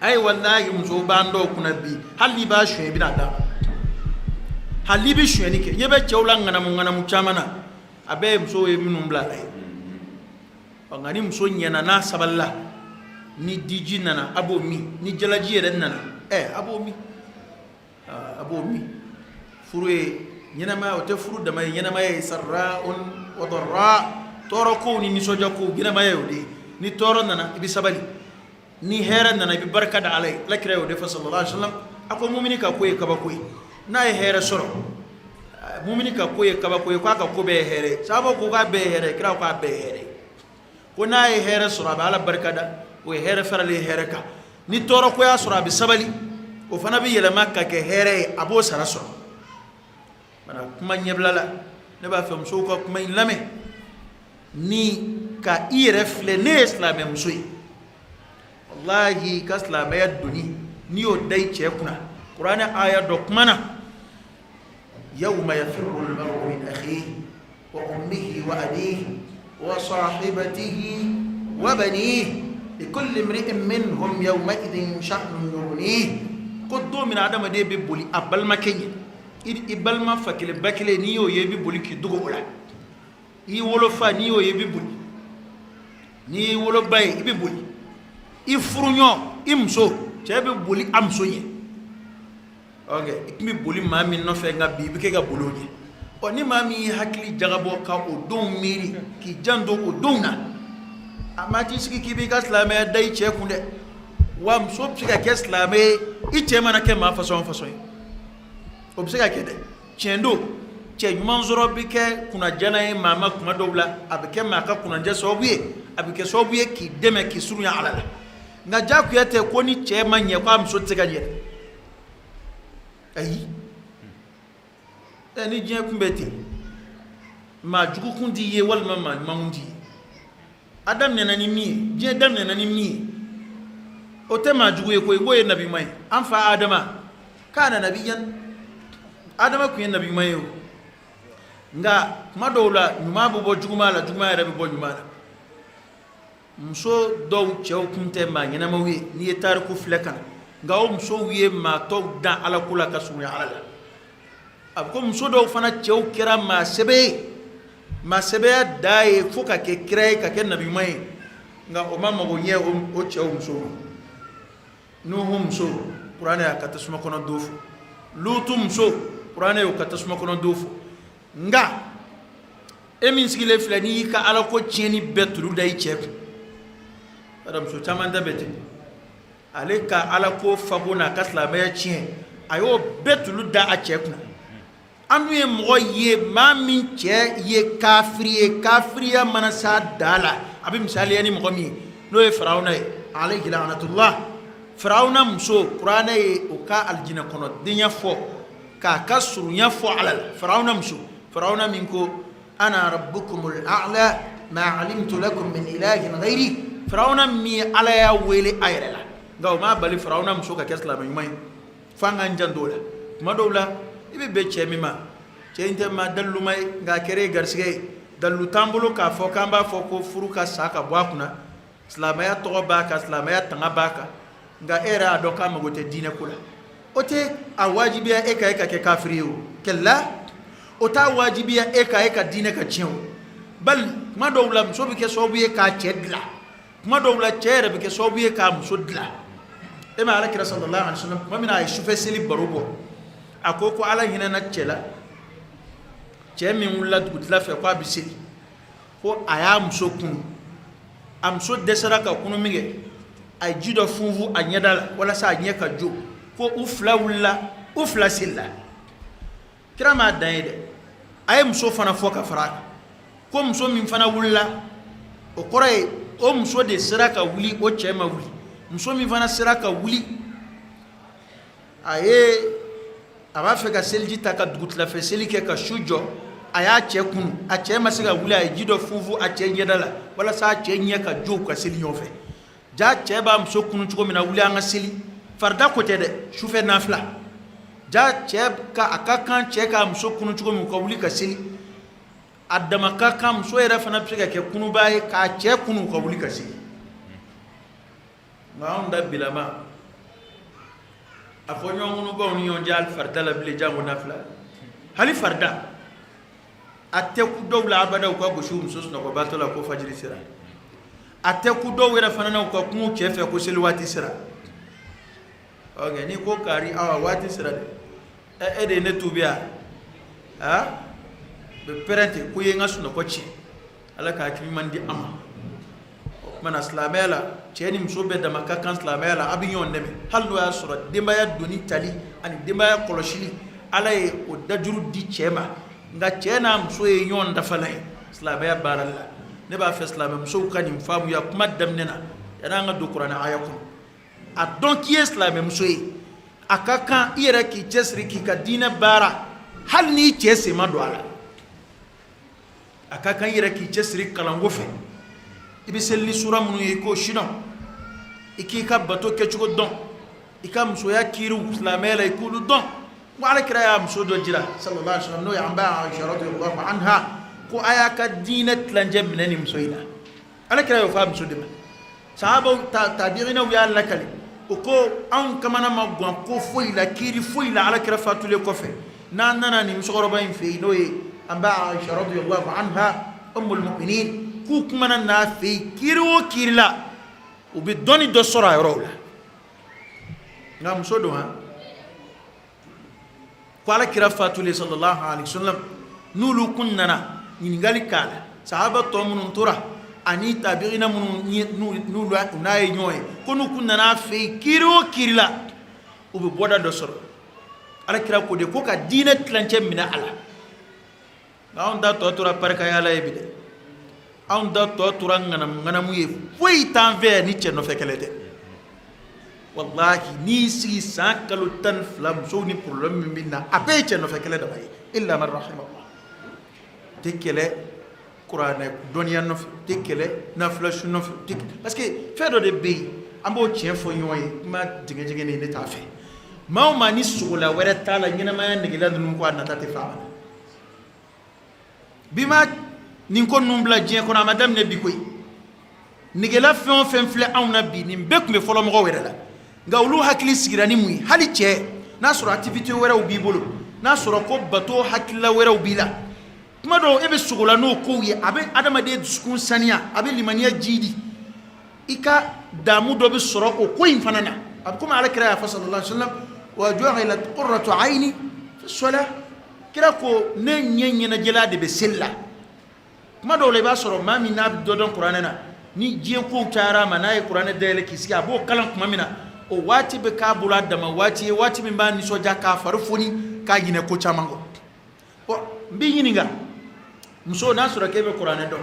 ayi wallahi muso b'an dɔw kunna bi hali n'i b'a suɲɛ i bɛna d'a ma hali n'i bɛ suɲɛni kɛ ɲɛ bɛ cɛw la ŋanamu caman na a bɛɛ ye musow ye minnu bila a ye nka ni muso ɲɛna n'a sabalila ni diji nana a b'o min ni jalaji yɛrɛ nana a b'o min furu ye ɲɛnamaya o tɛ furu dama ye ɲɛnamaya ye sarra'un wa darra tɔɔrɔ kow ni nisɔndiya kow ɲɛnamaya y'o de ye ni tɔɔrɔ nana i bɛ sabali ni hɛrɛ nana i bɛ barika da ala ye alakira y'o de fɔ sallallahu alaihi wasallam a ko mumini ka ko ye kabako ye n'a ye hɛrɛ sɔrɔ mumini ka ko ye kabako ye k'a ka ko bɛɛ ye hɛrɛ ye sahabaw ko k'a bɛɛ ye hɛrɛ ye kira ko k'a bɛɛ ye hɛrɛ ye ko n'a ye hɛrɛ sɔrɔ a bɛ ala barika da o ye hɛrɛ faralen ye hɛrɛ kan ni tɔɔrɔ ko y'a sɔrɔ a bɛ sabali o fana bɛ yɛlɛma ka kɛ hɛrɛ ye a b'o sara sɔrɔ mana kuma ɲɛbila la ne b'a fɛ musow ka kuma in lamɛn ni ka i yɛrɛ filɛ ne ye silamɛ muso ye wallahi ka silamɛya doni n'i y'o da i cɛ kunna kuranɛ aya dɔ kuma na yawma yafirru al-mar'u min akhihi wa ummihi wa abihi wa sahibatihi wa banihi likulli imri'in minhum yawma'idhin sha'nun yughnihi ko don min adamaden bɛ boli a balimakɛ ɲɛ i balima fa kelen ba kelen n'i y'o ye i bɛ boli k'i dogo o la i wolofa n'i y'o ye i bɛ boli n'i y'i woloba ye i bɛ boli i furuɲɔgɔn i muso cɛ bɛ boli a muso ɲɛ ok i tun bɛ boli maa min nɔfɛ nka bi i bɛ kɛ ka boli o ɲɛ ni maa min y'i hakili jagabɔ ka o donw miiri k'i janto o donw na a ma t'i sigi k'i b'i ka silamɛya da i cɛ kun dɛ wa muso bɛ se ka kɛ silamɛ ye i cɛ mana kɛ maa fasɔn fasɔn ye o bɛ se ka kɛ dɛ tiɲɛ don cɛ ɲuman sɔrɔ bɛ kɛ kunnajana ye maa ma kuma dɔw la a bɛ kɛ maa ka kunnajɛ sababu ye a bɛ kɛ sababu ye k'i dɛmɛ k'i surunya ala la nka diyagoya tɛ ko ni cɛ ma ɲɛ ko a muso tɛ se ka ɲɛ ayi ni diɲɛ kun bɛ ten maa jugu kun t'i ye walima maa ɲuman kun t'i ye a daminɛna ni min ye diɲɛ daminɛna ni min ye o tɛ maa jugu ye koyi k'o ye nabi ɲuman ye an fa adama k'a na nabiyan adama kun ye nabi ɲuman ye o nka kuma dɔw la ɲuman bɛ bɔ juguman la juguman yɛrɛ bɛ bɔ ɲuman la muso dɔw cɛw kun tɛ maa ɲɛnamaw ye n'i ye tariku filɛ ka na nka o musow ye maa tɔw dan ala ko la ka surunya ala la a bɛ ko muso dɔw fana cɛw kɛra maa sɛbɛ ye maa sɛbɛya da ye fo ka kɛ kira ye ka kɛ nabi ɲuman ye nka o ma mago ɲɛ o cɛw musow ma nuhu muso kuranɛ y'a ka tasuma kɔnɔ don fɔ lutu muso kuranɛ y'o ka tasuma kɔnɔ don fɔ nka e min sigilen filɛ n'i y'i ka ala ko tiɲɛni bɛɛ tulu da i cɛ kun muso caman ta bɛ ten ale ka ala ko fago n'a ka silamɛya tiɲɛ a y'o bɛɛ tulu da a cɛ kunna an dun ye mɔgɔ ye maa min cɛ ye kafiri ye kafiriya mana s'a da la a bɛ misaliya ni mɔgɔ min ye n'o ye Firawuna ye alayhi la'natullah. Firawuna muso kuranɛ ye o ka aljinɛ kɔnɔ denya fɔ k'a ka surunya fɔ ala la. Firawuna muso, Firawuna min ko ana rabbukumul a'la ma alimtu lakum min ilahin ghayri. Firawuna min ala y'a wele a yɛrɛ la nka o m'a bali Firawuna muso ka kɛ silamɛ ɲuman ye f'an k'an janto o la. Tuma dɔw la i bɛ bɛn cɛ min ma cɛ in tɛ maa daliluma ye nka a kɛra garisɛgɛ ye dalilu t'an bolo k'a fɔ k'an b'a fɔ ko furu ka sa ka bɔ a kunna silamɛya tɔgɔ b'a kan silamɛya tanga b'a kan nka e yɛrɛ y'a dɔn k'a mago tɛ diinɛ ko la o tɛ a wajibiya e ka kɛ kafiri ye o kɛlɛ o t'a wajibiya e ka diinɛ ka tiɲɛ o bali kuma dɔw la muso bɛ kɛ sababu ye k'a cɛ dilan kuma dɔw la cɛ yɛrɛ bɛ kɛ sababu ye k'a muso dilan e ma alakira sallallahu alaihi wasallam tuma min na a ye sufɛ seli baro bɔ a ko ala hinɛna cɛ la cɛ min wulila dugutila fɛ ko a bɛ seli ko a y'a muso kunu a muso dɛsɛra ka kunu min kɛ a ye ji dɔ funfun a ɲɛda la walasa a ɲɛ ka jo ko u fila wulila u fila selila kira m'a dan ye dɛ a ye muso fana fɔ ka fara a kan ko muso min fana wulila o kɔrɔ ye o muso de sera ka wuli o cɛ ma wuli muso min fana sera ka wuli a b'a fɛ ka seliji ta ka dugutilafɛ seli kɛ ka su jɔ a y'a cɛ kunu a cɛ ma se ka wuli a ye ji dɔ funfun a cɛ ɲɛda la walasa a cɛ ɲɛ ka jo ka seli ɲɔgɔn fɛ ja cɛ b'a muso kunu cogo min na wuli an ka seli farida ko tɛ dɛ sufɛ nafila ja cɛ a ka kan cɛ k'a muso kunu cogo min ka wuli ka seli a dama ka kan muso yɛrɛ fana bɛ se ka kɛ kunuba ye k'a cɛ kunu ka wuli ka seli nka anw da bilama a fɔ ɲɔgɔnkunubaw ni ɲɔgɔn cɛ hali farida la bilen jango nafila hali farida a tɛ ku dɔw la abada u ka gosi u muso sunɔgɔbatɔ la ko fajiri sera a tɛ ku dɔw yɛrɛ fana na u ka kungo cɛ fɛ ko seli waati sera n'i ko kari awa waati sera dɛ e de ye ne tubi a bɛ pɛrɛn ko ye n ka sunɔgɔ tiɲɛ ala ka hakili ɲuman di an ma o kumana silamɛya la cɛ ni muso bɛɛ dama ka kan silamɛya la a bɛ ɲɔgɔn dɛmɛ hali n'o y'a sɔrɔ denbaya doni tali ani denbaya kɔlɔsili ala ye o dajuru di cɛ ma nka cɛ n'a muso ye ɲɔgɔn dafalan ye silamɛya baara la ne b'a fɛ silamɛ musow ka nin faamuya kuma daminɛ na yan'an ka don kuranɛ aya kɔnɔ a dɔn k'i ye silamɛ muso ye a ka kan i yɛrɛ k'i cɛsiri k'i ka diinɛ baara hali n'i cɛ sen ma don a la a ka kan i yɛrɛ k'i cɛsiri kalanko fɛ i bɛ seli ni sura minnu ye i k'o sidɔn i k'i ka bato kɛcogo dɔn i ka musoya kiiriw silamɛya la i k'olu dɔn ko alakira y'a muso dɔ jira sallallahu alaihi wasallam n'o ye an ba Aisha radiyallahu anha ko a y'a ka diinɛ tilancɛ minɛ ni muso in na alakira y'o fɔ a muso de ma sahabaw tabiinaw y'a lakali o ko anw kamana ma gan ko foyi la kiiri foyi la alakira fatulen kɔfɛ n'an nana nin musokɔrɔba in fɛ yen n'o ye an ba Aisha radiyallahu anha ummul mu'minin k'u kumana n'a fɛ yen kiiri o kiiri la u bɛ dɔnni dɔ sɔrɔ a yɔrɔw la nka muso don ha ko alakira fatulen sallallahu alaihi wasallam n'olu kun nana ɲininkali k'a la sahaba tɔ minnu tora ani tabiina minnu n'a ye ɲɔgɔn ye ko n'u kun nana fɛ yen kiiri o kiiri la u bɛ bɔda dɔ sɔrɔ alakira ko de ko ka diinɛ tilancɛ minɛ a la nka anw ta tɔ tora parikayala ye bi dɛ anw ta tɔ tora ŋanamu ye foyi t'an fɛ ni cɛ nɔfɛ kɛlɛ tɛ wallahi n'i sigi san kalo 12 musow ni problème min bɛ na a bɛɛ ye cɛ nɔfɛ kɛlɛ dama ye illa man rahimahullah tɛ kɛlɛ kuranɛ dɔnniya nɔfɛ tɛ kɛlɛ nafila su nɔfɛ parce que fɛn dɔ de bɛ yen an b'o tiɲɛ fɔ ɲɔgɔn ye kuma jɛgɛjɛgɛ ne ne t'a fɛ maa o maa ni sogola wɛrɛ t'a la ɲɛnamaya negela ninnu ko a nata tɛ faama na bi ma nin ko ninnu bila diɲɛ kɔnɔ a ma daminɛ bi koyi negela fɛn o fɛn filɛ anw na bi nin bɛɛ tun bɛ fɔlɔ mɔgɔw yɛrɛ la nka olu hakili sigira ni mun ye hali cɛ n'a sɔrɔ activité wɛrɛw b'i bolo n'a sɔrɔ ko bato hakilila wɛrɛw b'i la kuma dɔw e bɛ sogola n'o kow ye a bɛ adamaden dusukun saniya a bɛ limaniya jiidi i ka damu dɔ bɛ sɔrɔ o ko in fana na a bɛ komi alakira y'a fɔ sallallahu alaihi wasallam wa ju'ilat qurratu ayni fi salah kira ko ne ɲɛ ɲɛnajɛla de bɛ seli la kuma dɔw la i b'a sɔrɔ maa min n'a bɛ dɔ dɔn kuranɛ na ni diɲɛ kow cayara a ma n'a ye kuranɛ dayɛlɛ k'i sigi a b'o kalan tuma min na o waati be ka bula dama waati min ba ni soja ka farfuni ka gine ko chamango o mbi yininga muso na sura kebe qur'ane do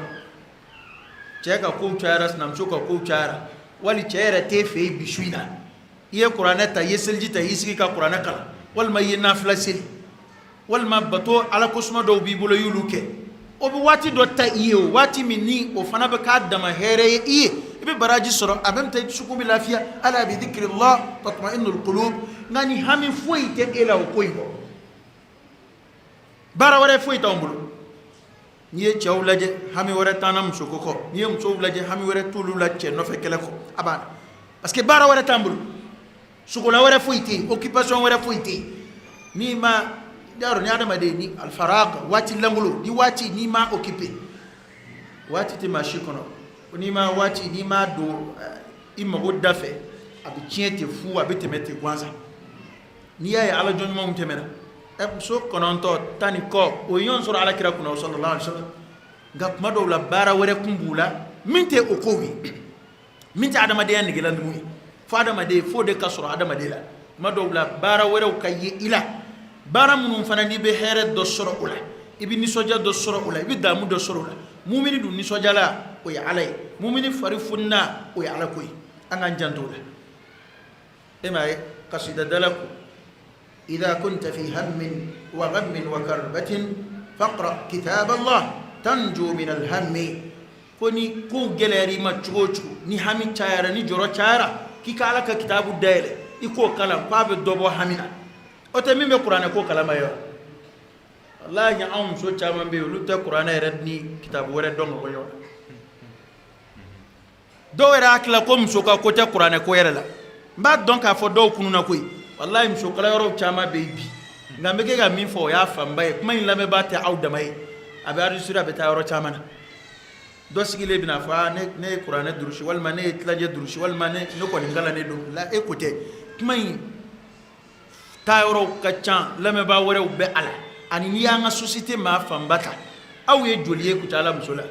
cheka ko chara na muso ka ko chara wali chera te fe bishuina ye qur'ane ta yeselji ta yisiki ka qur'ane kala wal mayina flasil wal mabato ala kusma do bi bulo yuluke o bi wati do ta iye wati minni o fana be ka dama here iye ibe baraji soro abem tay suku bi lafiya ala bi dhikrillah tatma'innul qulub ngani hami foite ela o koybo bara wore foita ombulu niye chawlaje hami wore tanam sukoko niye mchawlaje hami wore tulula che no fekele ko abana parce que bara wore tambulu sukola wore foite occupation wore foite ni ma daro ni adama de ni al faraq wati langulu di wati ni ma occupé wati ti mashikono ni ma wati ni ma do imma godda fe abi tiente fu abi temete kwanza ni ya ala jonne mom temera e so kononto tani ko o yon sura ala kira kuna sallallahu alaihi wasallam ngap mado la bara wore kumbula minte o kowi minte adama de yan gilan mu fa adama de fo de kasro adama de la mado la bara wore kayyi ila bara munum fana ni be here do soro ula ibi ni soja do soro ula ibi damu do soro ula mumini du ni soja la o ya alay mumini farifunna o ya ala koy angan jantola emay qasida dalaku idha kunta fi hammin wa ghammin wa karbatin faqra kitab Allah tanju min al hammi koni ko geleri ma chugochu ni hami chayara ni joro chayara kikala ka kitabu dele iko kala pabe dobo hamina ote mimbe qur'ane ko kalama yo wallahi ya am so chama be lu ta qur'ane redni kitabu wore dongo ko yo do wera akla ko mso ka ko ta qur'ane ko yere la mba donc a fo do kununa koy wallahi mso kala yoro chama be bi ngambe ke ga min fo ya famba e kuma in lame ba ta awda mai abi ari sura be ta yoro chama na do sigile bina fa ne qur'ane durushi wal mane tlaje durushi wal mane no ko ngala ne do la écoutez kuma tayoro kacan lame ba wore be ala ani ni anga société ma fambata aw ye joliye ku tala musola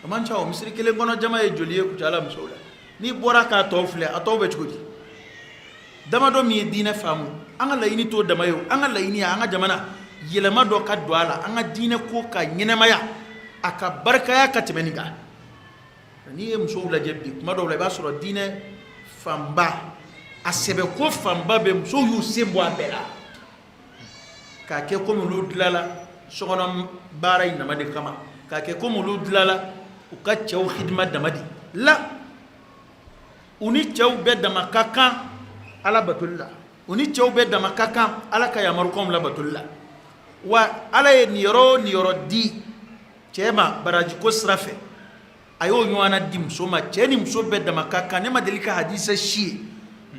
man chawo misri kele gono jama ye joliye ku tala musola ni bora ka tofle ato be chudi dama do mi dina famu anga la ini to dama yo anga la ini anga jamana yelema do ka dwala anga dina ko ka nyinema ya aka barka ya katimeninga ni musola jebbi kuma do la ba soro dine famba asebe ko famba be so yu sembo abela ka ke ko mu ludlala sogona bara ina made kama ka ke ko mu ludlala u ka chew khidma damadi la uni chew be dama kaka ala batulla uni chew be dama kaka ala ka ya marukom la batulla wa ala ye niyoro di chema baraji ko srafe ayo nywana dim so ma cheni mso be dama kaka ne madelika hadisa shi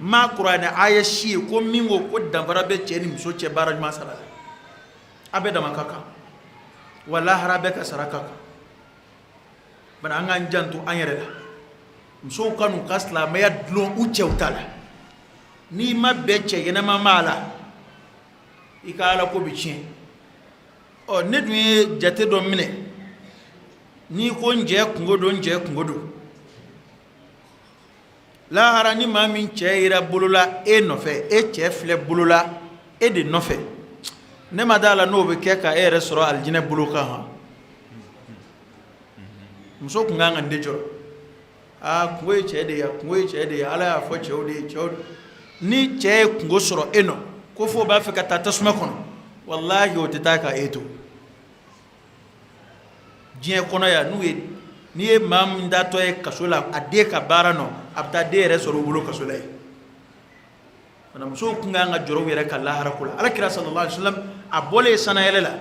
ma qur'ana aya shi ko mingo ko dambara be cheni mso che baraj masala abe da makaka wala harabe ka saraka bana anga jantu anyere la mso kanu kasla me yadlo uche utala ni mabbe che yena mamala ikala ko bichi o ne duye jate do mine ni ko nje kungodo la harani mamin cheira bulula e nofe e chefle bulula e de nofe ne madala no be keka e resoro aljine buluka ha muso kunganga ndejo kuwe chede ya ala ya fo chewde ni che kungo soro eno ko fo ba fe kata tasuma kono wallahi o titaka eto jien kono ya nuwe ni e mam ndato e kasola ade ka barano abta de resoro bulo kasola ana muso kunganga joro were kala harakula ala kira sallallahu alaihi wasallam abole sana yelela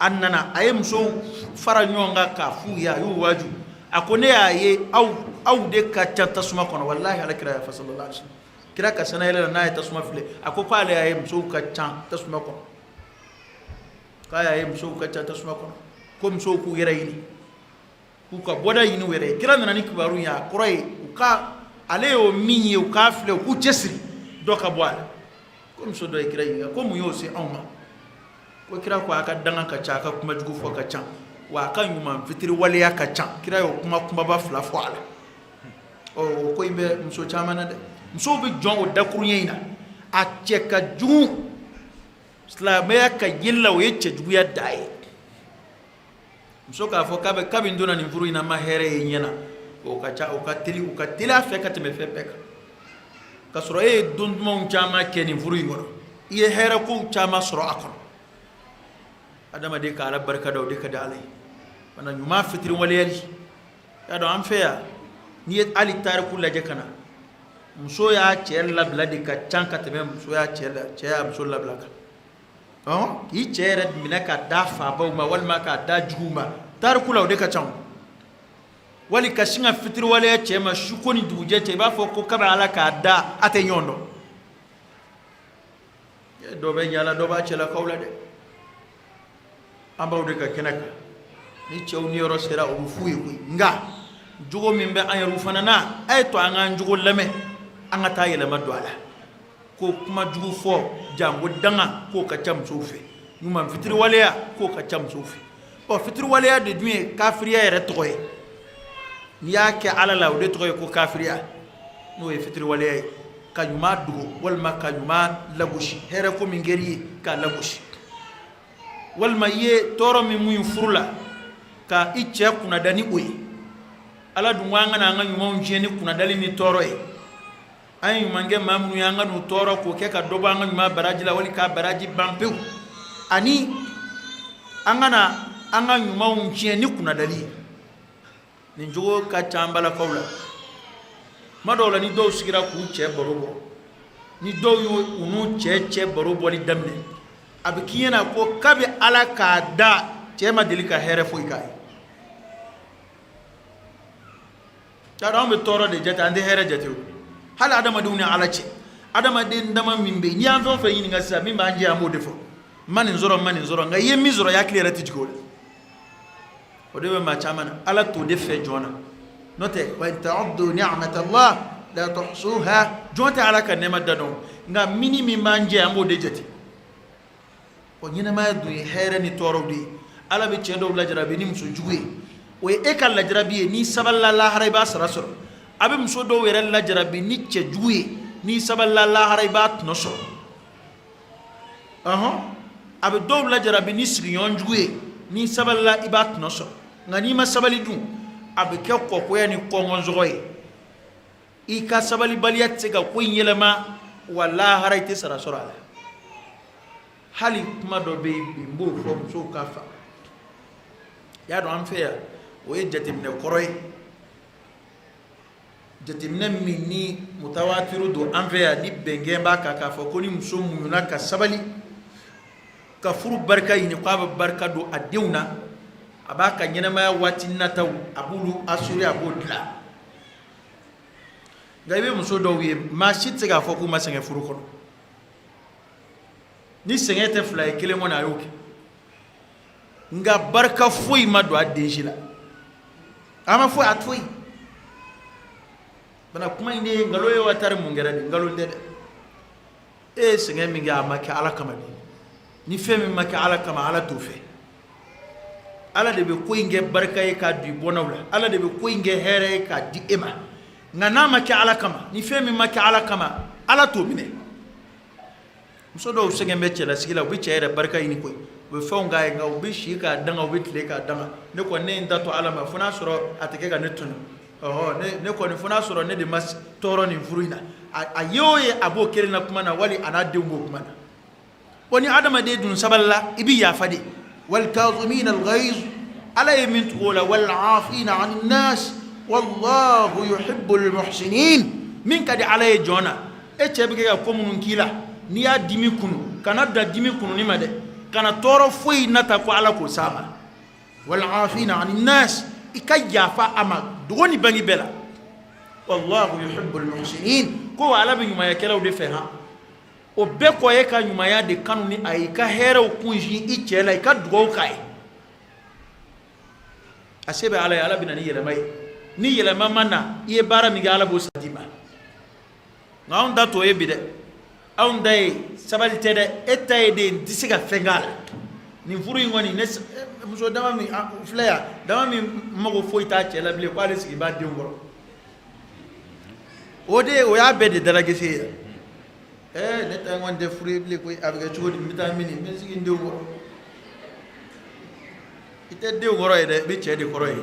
annana ay muso fara nyonga ka fu ya yu waju akone aye au de ka tanta suma kono wallahi ala kira sallallahu alaihi wasallam kira ka sana yelela na ta suma file akoko ale aye muso ka tanta suma kono kaya aye muso ka tanta suma kono ko muso ku yere yini ku ka boda yini were kira nana ni kibaru ya koray ka ale o minye o ka file ku jesri doka bwala comme so do ikira yiga comme yo se onma ko kira ko aka danga ka chaka kuma jugu fo ka chan wa kan yuma fitiri waliya ka chan kira yo kuma ba fla fo ala o ko imbe mso chama na de muso bi jɔn o dakuruɲɛ in na a cɛ ka jugu silamɛya ka yella o ye cɛjuguya da ye muso k'a fɔ k'a bɛ donna nin furu in na ma hɛrɛ ye ɲɛna o ka teli a fɛ ka tɛmɛ fɛn bɛɛ kan ka sɔrɔ e ye don dumanw caman kɛ nin furu in kɔnɔ i ye hɛrɛ kow caman sɔrɔ a kɔnɔ adamaden ka ala barika da o de ka di ala ye bana ɲuman fitiri waleyali y'a dɔn an fɛ yan n'i ye hali tariku lajɛ ka na muso y'a cɛ labila de ka can ka tɛmɛ muso y'a cɛ y'a muso labila kan k'i cɛ yɛrɛ minɛ ka da fabaw ma walima ka da juguw ma tariku la o de ka can wali ka sin ka fitiri waleya cɛ ma su ko ni dugujɛ cɛ i b'a fɔ ko kabi ala k'a da a tɛ ɲɔgɔn dɔn dɔ bɛ ɲala dɔ b'a cɛlakaw la dɛ an b'aw de ka kɛnɛ kan ni cɛw ni yɔrɔ sera o bɛ f'u ye koyi nka jogo min bɛ an yɛrɛw fana na a ye to an k'an jogo lamɛn an ka taa yɛlɛma don a la ko kuma jugu fɔ jango danga k'o ka ca musow fɛ ɲuman fitiri waleya k'o ka ca musow fɛ fitiri waleya de dun ye kafiriya yɛrɛ tɔgɔ ye n'i y'a kɛ ala la o de tɔgɔ ye ko kafiriya n'o ye fitiri waleya ye ka ɲuman dogo walima ka ɲuman lagosi hɛrɛ ko min kɛr'i ye k'a lagosi walima i ye tɔɔrɔ min mun furu la ka i cɛ kunnada ni o ye ala dun ko an kana an ka ɲumanw tiɲɛ ni kunnadali ni tɔɔrɔ ye an ye ɲuman kɛ maa minnu ye an ka n'u tɔɔrɔ k'o kɛ ka dɔ bɔ an ka ɲuman baraji la wali k'a baraji ban pewu ani an kana an ka ɲumanw tiɲɛ ni kunnadali ye nin jogo ka ca an balakaw la tuma dɔw la ni dɔw sigira k'u cɛ baro bɔ ni dɔw y'u n'u cɛ baro bɔli daminɛ a bɛ k'i ɲɛna ko kabi ala k'a da cɛ ma deli ka hɛrɛ foyi k'a ye t'a dɔn an bɛ tɔɔrɔ de jate an tɛ hɛrɛ jate o hali adamadenw ni ala cɛ adamaden dama min bɛ yen n'i y'an fɛn o fɛn ɲininka sisan min b'an jɛ an b'o de fɔ n ma nin sɔrɔ nka i ye min sɔrɔ i hakili yɛrɛ tɛ jigin o la o de bɛ maa caman na ala t'o de fɛ jɔn na n'o tɛ wa in ta'uddu ni'matallah la tuhsuha jɔn tɛ ala ka nɛɛma da dɔn nka mini min b'an jɛ an b'o de jate o ɲɛnamaya dun ye hɛrɛ ni tɔɔrɔw de ye ala bɛ cɛ dɔw lajarabi ni muso jugu ye o ye e ka lajarabi ye n'i sabalila lahara i b'a sara sɔrɔ a bɛ muso dɔw yɛrɛ lajarabi ni cɛ jugu ye n'i sabalila lahara i b'a tɔnɔ sɔrɔ a bɛ dɔw lajarabi ni sigiɲɔgɔn jugu ye n'i sabalila i b'a tɔnɔ sɔrɔ nka n'i ma sabali dun a bɛ kɛ kɔkɔya ni kɔngɔnsɔgɔ ye i ka sabalibaliya tɛ se ka ko in yɛlɛma wa lahara i tɛ sara sɔrɔ a la hali kuma dɔ bɛ yen bi n b'o fɔ musow ka fa y'a dɔn an fɛ yan o ye jateminɛ kɔrɔ ye jateminɛ min ni mutawatiru don an fɛ yan ni bɛnkɛ b'a kan k'a fɔ ko ni muso muɲuna ka sabali ka furu barika ɲini k'a bɛ barika don a denw na a b'a ka ɲɛnamaya waati nataw a b'olu assurer a b'o dilan nka i bɛ muso dɔw ye maa si tɛ se k'a fɔ k'u ma sɛgɛn furu kɔnɔ ni sɛgɛn tɛ fila ye kelen kɔnɔ a y'o kɛ nka barika foyi ma don a den si la a ma foyi a to yen bana kuma in de ye nkalon ye wa tari mun kɛra de nkalon tɛ dɛ e ye sɛgɛn min kɛ a ma kɛ ala kama de ni fɛn min ma kɛ ala kama ala t'o fɛ ala de bɛ ko in kɛ barika ye k'a don i bɔnnaw la ala de bɛ ko in kɛ hɛrɛ ye k'a di e ma nka n'a ma kɛ ala kama ni fɛn min ma kɛ ala kama ala t'o minɛ muso dɔw sɛgɛn bɛ cɛlasigi la u bɛ cɛ yɛrɛ barika ɲini koyi u bɛ fɛnw k'a ye nka u bɛ si k'a danga u bɛ tile k'a danga ne kɔni ne ye n da to ala ma fo n'a sɔrɔ a tɛ kɛ ka ne tunu ne kɔni fo n'a sɔrɔ ne de ma tɔɔrɔ nin furu in na a ye o ye a b'o kelen na kuma na wali a n'a denw b'o kuma na wa ni adamaden dun sabalila i bɛ yafa de والكاظمين الغيظ على يمين تقول والعافين عن الناس والله يحب المحسنين من كده على جونا اتشبك يا كومون كيلا نيا ديمي كونو كانا دا ديمي كونو نيما دي كانا تورو فوي نتاكو على كو ساما والعافين عن الناس إكيافا أما دغوني بني بلا والله يحب المحسنين كو على بن يما يكلاو دي فها o bɛɛ kɔ ye ka ɲumanya de kanu ni a ye i ka hɛrɛw kunsi i cɛ la i ka dugawu k'a ye a se bɛ ala ye ala bɛ na ni yɛlɛma ye ni yɛlɛma ma na i ye baara min kɛ ala b'o sara d'i ma nka anw ta t'o ye bi dɛ anw ta ye sabali tɛ dɛ e ta ye de n tɛ se ka fɛn k'a la nin furu in kɔni ne muso dama min filɛ yan dama min mago foyi t'a cɛ la bilen ko ale sigi b'a denw kɔrɔ ode o ya be de dalage se ne ta ngon de furi bli ko avec chodi vitamine men sigi ndew go ite dew goro ede be chede koro e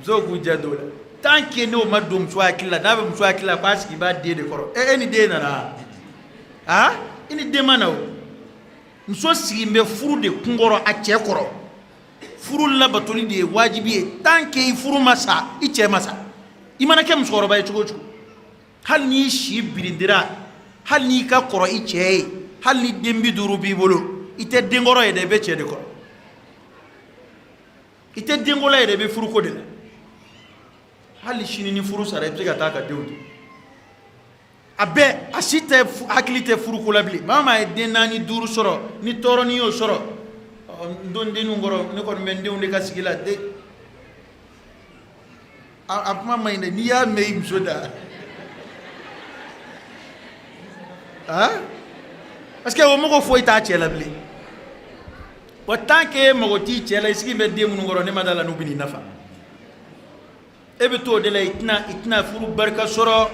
zo ku jadola tanke no madum so akila na be so akila paski ba de koro eni de na ini de mana o nso sigi mbe furu de kungoro a che koro furu la batoli de wajibi tanke furu masa iche masa imana kem soro ba chugo chugo hal ni shi birindira hal ni ka koro iche hal ni dembi duru bi bolo ite dengoro e de be che de koro ite dengola e de be furu ko de hal shi ni furu sare be ka ta ka dewdi abe asite hakilite furu ko labli mama e denani duru soro ni toro ni yo soro ndon denu ngoro ne ko men dewnde ka sigila de apma mayne ni ya mey msoda parce que o mo foi ta chela bli watanke mo ti chela isigi be de mun ngoro ne madala no bini nafa ebe to de la itna furu barka soro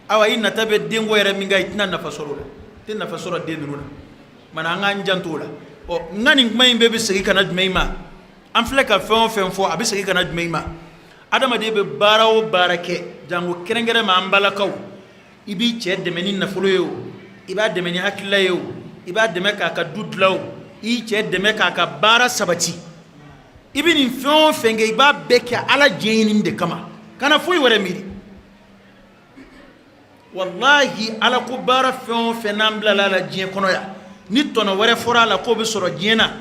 awa inna tabe dengo yere minga itna nafa soro de nafa soro de nuna mana nga njantola o ngani ngmay be sigi kana dmeima am fleka fon fo abi sigi kana dmeima adama de be barawo barake jango kerengere ma ambala kaw ibi che de menin na fulo yo iba de meni hakilla yo iba de meka ka dudlaw i che de meka ka bara sabati ibi ni fon fenge iba beke ala jenin de kama kana fuyi wore miri wallahi ala ko bara fon fenambla la jien kono ya ni tono wore fora la ko be soro jiena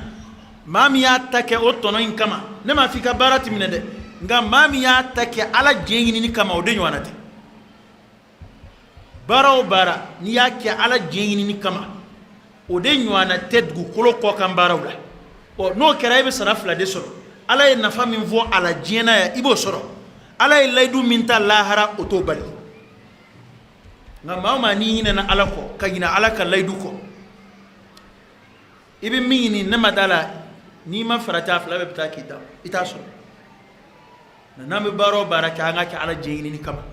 mami ya take o tono in kama ne ma fika barati mine de nga mami ya take ala jengini ni kama o de nywanate bara o bara ni ya ke ala jengini ni kama o de nywana tedgu kolo ko kan bara wala o no kera be sarafla de soro ala e nafa min vo ala jiena ya ibo soro ala e laydu min ta lahara o to bali nga mama ni na ala ko kagina ala ka laydu ko ibi mini ne madala ni ma farata fla be ta kita ita so na me baro baraka nga ki ala jeyini ni kama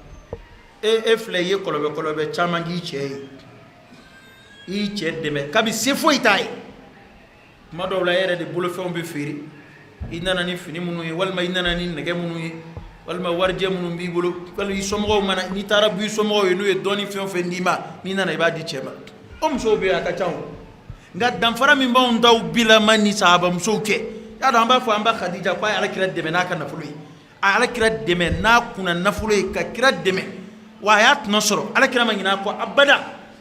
e fle ye kolobe chamangi che i che de me kabi sefo itai mado la yere de bulo fon be firi inana ni fini munu yi wal ma inana ni nege munu yi wal ma warje munu bi bulo wal yi somgo mana ni tarabu somgo yi no e doni fon fe ndima ni nana ibadi chema so be aka chawo nga damfara min ba ndaw bila mani sahaba msoke ya do amba fo amba khadija kwa ala kira deme na kana fului ala kira deme na kuna nafului ka kira deme wa yat nasro ala kira mangina ko abada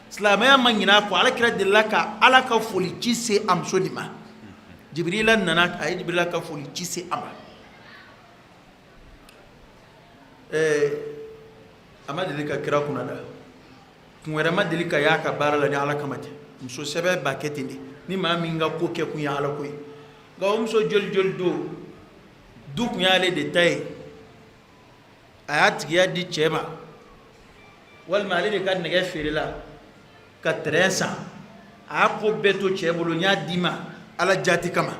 islamaya mangina ko ala kira dillaka ala ka fuli ci se am sodima jibril nana ay jibril ka fuli ci se ama amadilika kira kuna da kunwera madilika ya ka barala ni ala kamate muso sebe baketinde ni ma minga ko ke kun ya ala koy ga muso jol do du kun ya le detail ayat ya di chema wal mali de kad nege ferila ka trensa a ko beto chebolo nya dima ala jati kama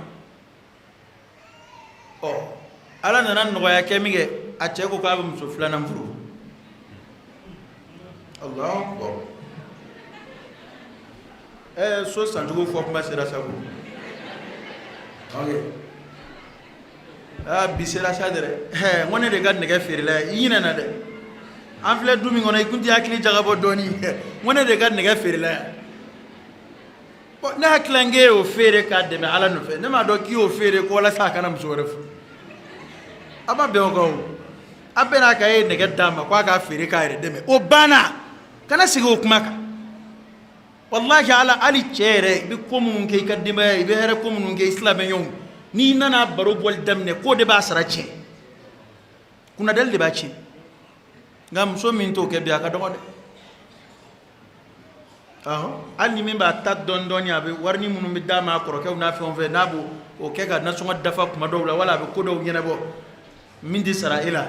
o ala nana no ya kemige a cheko ka muso fulana mfuru Allahu akbar so sanjugo fo kuma sera sabu okay bisera sadere ngone de gad nege ferila yina na de anfle dumi ngone kunti akili jagabo doni ngone de gad nege ferila na haklange o fere ka de me ala no fe ne ma do ki o fere ko la saka na mso refu aba be ngo abena ka e nege dama kwa ka fere ka ire de me o bana kana sigo kuma ka wallahi ala ali chere bi komun ke kadima be here komun ke islam yon ni nana baro bol damne ko de ba sara che kuna dal de ba che ngam so min to ke bi aka do de ali min ba ta don ya be warni munum bi dama ko ke na fi on fe nabu o ke ga na so dafa kuma do wala be ko do nyene bo min di saraila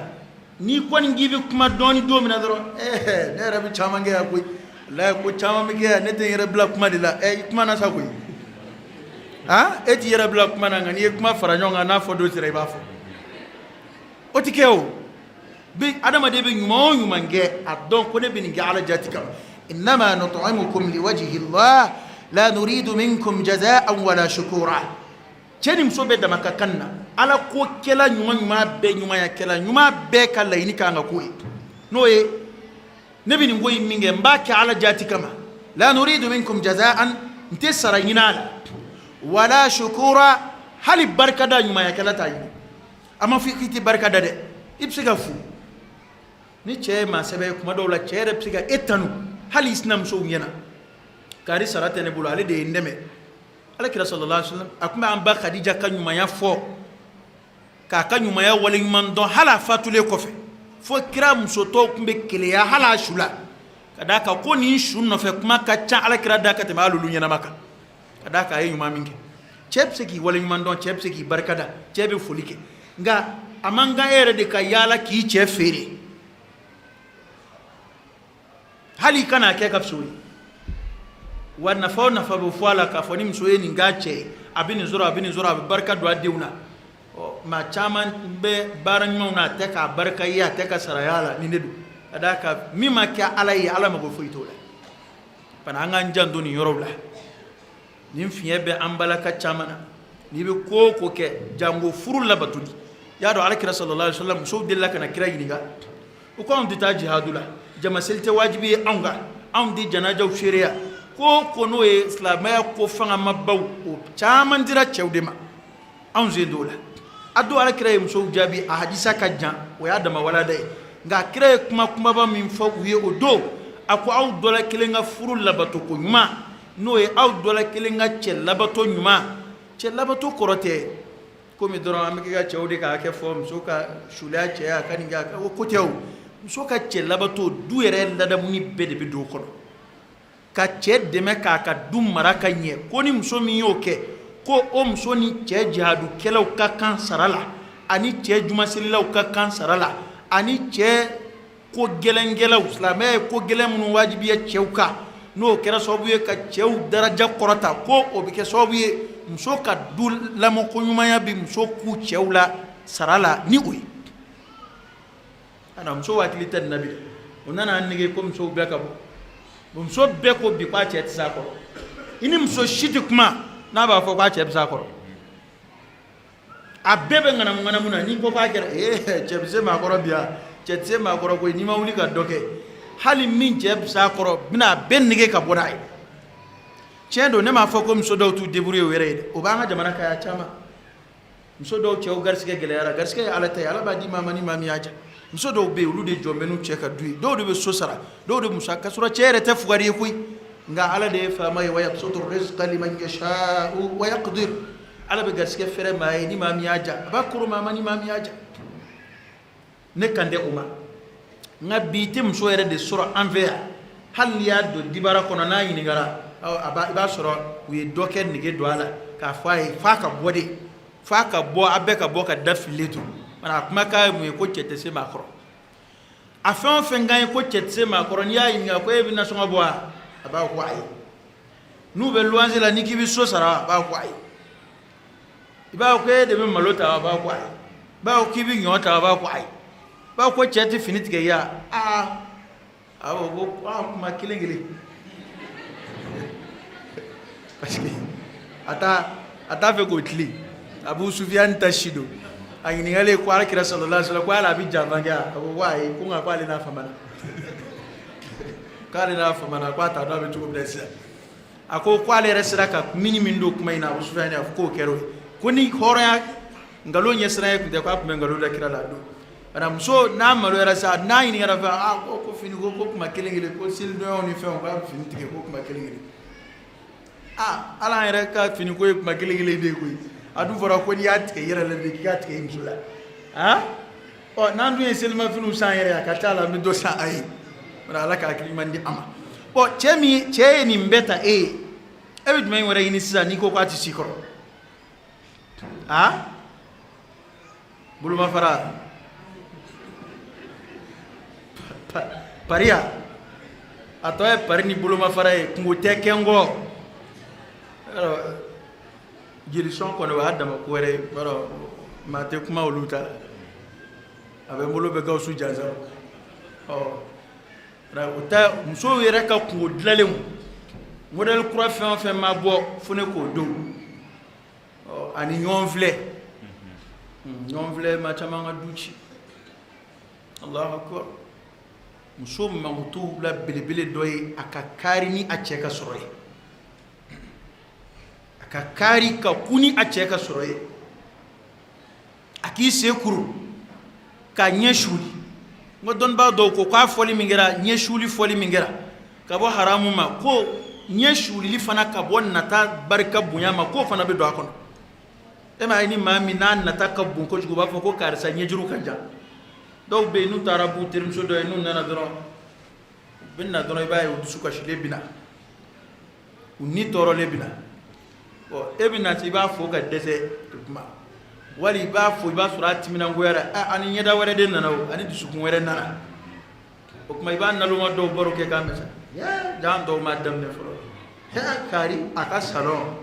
ni kon ngibi kuma doni do mi na do ne rabi chama nge akoy la ko chama mi ge ne te yere black kuma de la kuma na sa koy e ti yere black kuma na ngani kuma fara nyonga na fo do sire ba fo o ti keo bi adama de bi nyuma nge adon ko ne bi nge ala jati kam innama nut'imukum liwajhi Allah la nuridu minkum jazaa'an wala shukura cheni msobe da makakanna ala ko kela nyuma be nyuma ya kela nyuma be kala ini kanga koyi noye ne bi ngoyi minge mbake ala jati kama la nuridu minkum jazaa'an ntisara yinala wala shukura hali barkada nyuma ya kala tayi ama fi kiti barkada de ibsiga fu ni che ma sebe kuma dawla chere ibsiga etanu hali islam so nyana kari sarate ne bulu ale de ndeme ala kira sallallahu alaihi wasallam akuma amba khadija kan nyuma ya fo ka kan nyuma ya wali man don hala fatule kofe fo kira musoto kumbe kele ya hala shula kadaka ko ni shunno fe kuma ka cha ala kira da ka te malulu nyana maka kadaka ayi nyuma mingi chepseki wala nyuma don chepseki barkada chebe fulike nga amanga ere de ka yala ki che fere hali kana ke kapsuri wana fauna fabu fala ka foni msoye ni ngache abini zura barka do adewna ma chaman be baran mauna te ka barka ya te ka sarayala ni nedu adaka mima ke alai ala mago foitola pana ngan jando ni yorobla nim fiebe ambala ka chamana ni be ko ke jango furu la batudi ya do alakira sallallahu alaihi wasallam so dilla kana kira yiniga ko on dita jihadula jama selte wajibi anga on di janaja sharia ko no e islamaya ko fanga mabaw o chaman dira chewdema on zedola adu alakira yim so jabi a hadisa kajjan o ya dama wala dai nga kira kuma ba min fo wiye o do ako aw dola kelenga furu labato ko nyuma no e aw dola kelenga che labato korote ko mi doro am ke ga chewde ka ke fo so ka shula che ya kan ga ko tew so ka che labato du yere ndada muni bede be do ko ka che deme ka dum maraka nye ko ni mso mi yoke ko o mso ni che jihadu kelaw ka kan sarala ani che juma selilaw ka kan sarala ani che ko gelengelaw islamay ko gelem wajibi ya chewka no kera sobuye ka chew daraja korata ko o be ke sobuye mso ka dul lamo ko nyumaya bi mso ku chewla sarala ni uy ana mso wakili tan nabi onana annige ko mso be ka bo mso be ko bi kwa chet sa ko ini mso shiti kuma na ba fo kwa chet sa ko abebe ngana muna ni ko fa kera chebse ma ko biya chetse ma ko ko ni ma wuli ka doke hali min cheb sa ko bina bennige ka bodai chendo ne ma fo ko mso do tu debrouiller were o ba nga jamana ka ya chama mso do chew garsike gele yara garsike ala tay ala ba di mama ni mami aja mso do be ulu de jombe nu cheka dui do be sosara do musaka sura chere te fugari kuy nga ala de fa may wa yabsutu rizqa liman yasha'u wa yaqdir ala be garsike fere may ni mami aja ba kuru mama ni mami aja ne kande uma nga biti mso yere de sura envers hal ya do dibara kono na yini gara aba iba sura wi doke nige do ala ka fay fa ka bode fa ka bo abeka bo ka dafiletu mana kuma ka mu ko chete se makro afan fengan ko chete se makro ni ayi nga ko ebi na so bo aba ko ayi nu be luanze la niki bi so sara ba ko ayi iba ko de me malota ba ko ayi ba ko kibi nyota ba ko ayi ba ko chete finit ke ya awo go ma kilengele parce que ata fe ko tli Abu Sufyan tashido ayini ngale ko ala kira sallallahu alaihi wasallam ko ala bi jamanga ko wai ko nga ko ale na famana kale na famana ko ta do be tuko blessa ako ko ale resira ka mini mindo kuma ina Abu Sufyan ko kero ko ni hora ngalo nyesra ko de ko kuma ngalo da kira la do ana mso na malo era sa na yini ngara fa ko fini ko kuma kelengele ko sil do oni fe on ba fini tike ko kuma kelengele ala era ka fini ko kuma kelengele de ko adu fora ko ni atike yere le de gatike imsula o nandu en selma finu san yere ka tala mi do sa ay wala ala ka kilimandi ama o chemi ni mbeta ebi dum wora yini sisa ni ko kwati sikoro buluma fara paria atoy parni buluma fara kungo tekengo jiri son ko no hadda ma ko wore baro ma te kuma oluta abe molo be gawsu jaza ra uta muso yere ka ko dlalem model croix fin ma bo fune ko do ani ñonfle ma chamanga duci Allahu akbar muso mangutu la belebele doy akakari ni acheka soroye akakari ka kuni acheka soroye aki sekuru ka nyeshuli ngodon ba do ko ka foli mingera nyeshuli foli mingera ka bo haramu ma ko nyeshuli li fana ka bon nata barka bunya ma ko fana be do akono e ma ni mami nan nata ka bun ko jugo ba fo ko karsa nyejuru kanja do be nu tarabu tirim so do nu nana dro binna dro ba yu suka shile bina unni toro le bina o e bina ti ba fo ka dese kuma wali ba fo ba surati minan goyara ani nyeda wara den nana o ani disukun wara nana o kuma iba nalu ma do boro ke ka mesa ya jan do ma dam ne fo ha kari aka salon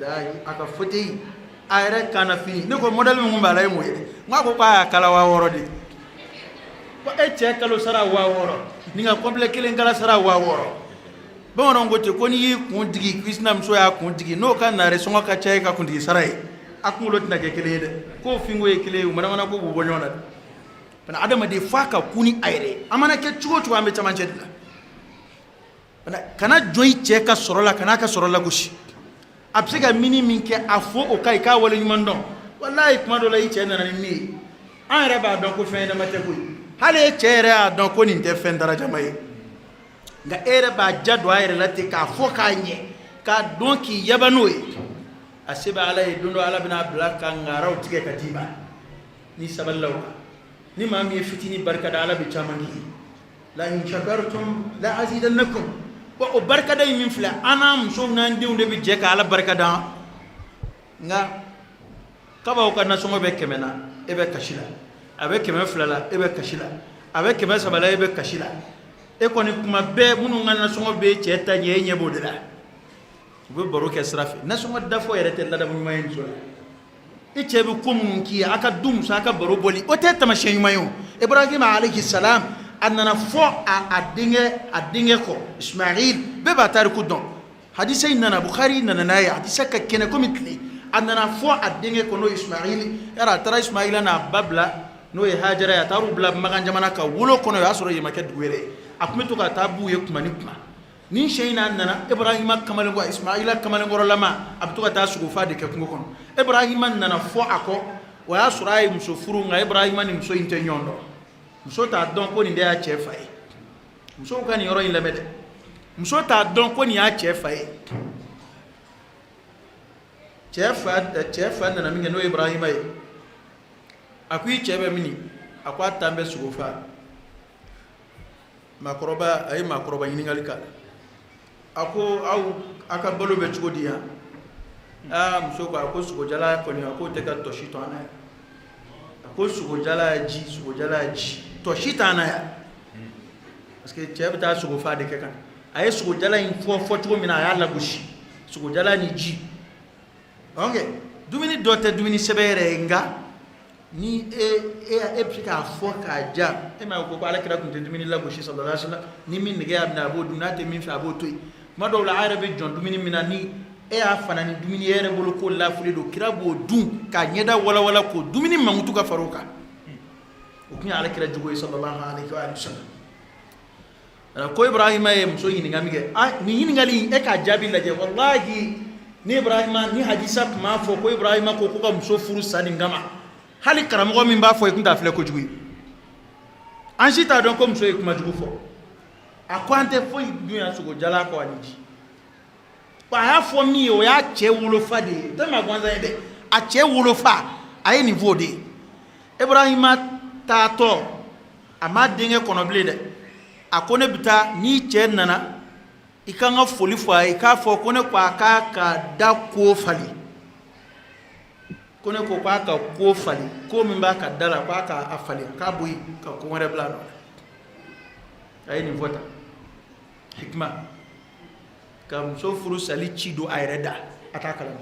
dai aka foti ayre kana fini ne ko model mi ngumba lay moy ngako pa kala wa woro di ko e che kalo sara wa woro ni nga complet kele ngala sara wa woro bon non gote ko ni kun digi krisnam so ya kun digi no kan na re so ka che ka kun digi sarai akulo tina ke kele de ko fingo e kele mana mana ko bo nyona bana adama de faka kuni ayre amana ke chugo chugo ambe chamanche dina bana kana joyi che ka sorola kana ka sorola goshi absega mini minke afo o kai ka wala nyumando wallahi kuma do la yi che na ni an re ba don ko fe na mate ko hale chere a don ko ni te fen daraja mai nga ere ba jadwa ere lati ka fo ka nye ka don ki yabano e asiba alai dundo ala bina blaka ngaraw tike katiba ni saballaw ni ma mi fitini barka da ala bi chamangi la in shakartum la azidannakum wa barka da min fila ana muso nan diunde bi je ka ala barka da nga kaba ko na songo be kemena e be kashila abe keme fulala ebe kashila abe keme sabala ebe kashila e koni kuma be munu ngana songo be cheta nye bodela be baro ke srafi na songo dafo yerete lada mu mayen so e chebe ko mun ki aka dum sa aka baro boli o te tamashe yumayo ibrahim alayhi salam annana fo adinge ko ismail be batar ku don hadise inna bukhari inna naya hadise ka kene komitli annana fo adinge ko no ismail era tara ismail na babla no e hajara ya taru bla magan jamana ka wulo kono ya soro yima ke duwere akumeto ka tabu ye kuma ni kuma ni sheina nana ibrahima kamal go ismaila kamal go lama abto ka ta sugo fa de ke kungo kono ibrahima nana fo ako wa ya surai muso furu nga ibrahima ni muso inte nyondo muso ta don ko ni de ya chefai muso ka ni yoro in lemede muso ta don ko ni ya chefai chefa nana minge no ibrahima e akui chebe mini akwa tambe sugofa makroba ay makroba yiningali kala ako au aka bolo be chugodia msoko ako sugo jala ko ni ako teka toshito ana ako sugo jala ji toshito ana ya parce que chebe ta sugofa de kekan ay sugo jala in fo chugo mina ya la gushi sugo jala ni ji okay dumini dote dumini sebere nga ni pika foka ja ma ko ala kira kunte dumini la goshi sallallahu alaihi wasallam ni min nge abna bodu na te min fa botoy ma do la arabe jon dumini minani afana ni dumini yere bolo ko la fuli do kira bodu ka nyeda wala ko dumini mangutu ka faruka o kunya ala kira jugo sallallahu alaihi wasallam ko ibrahima e mso yini ngamige ni yini ngali ka jabi la je wallahi ni ibrahima ni hadisa ma fo ko ibrahima ko ka mso furu sani ngama hali karamo min ba fo ikunta fle ko jugu anjita don ko mso ikuma jugu fo akwante fo dunya sugo jala ko aniji pa ya fo mi o ya che wulo fa de te ma gwanza ede a che wulo fa ayi niveau de ibrahima tato ama dinge kono blede akone bita ni che nana ikanga foli fo ay ka fo kone kwa ka da ko fali kone ko kwa ka ko fali ko min ba ka dala kwa ka afali ka boyi ka ko wore blano ay ni vota hikma kam so furu sali chido ayreda ataka la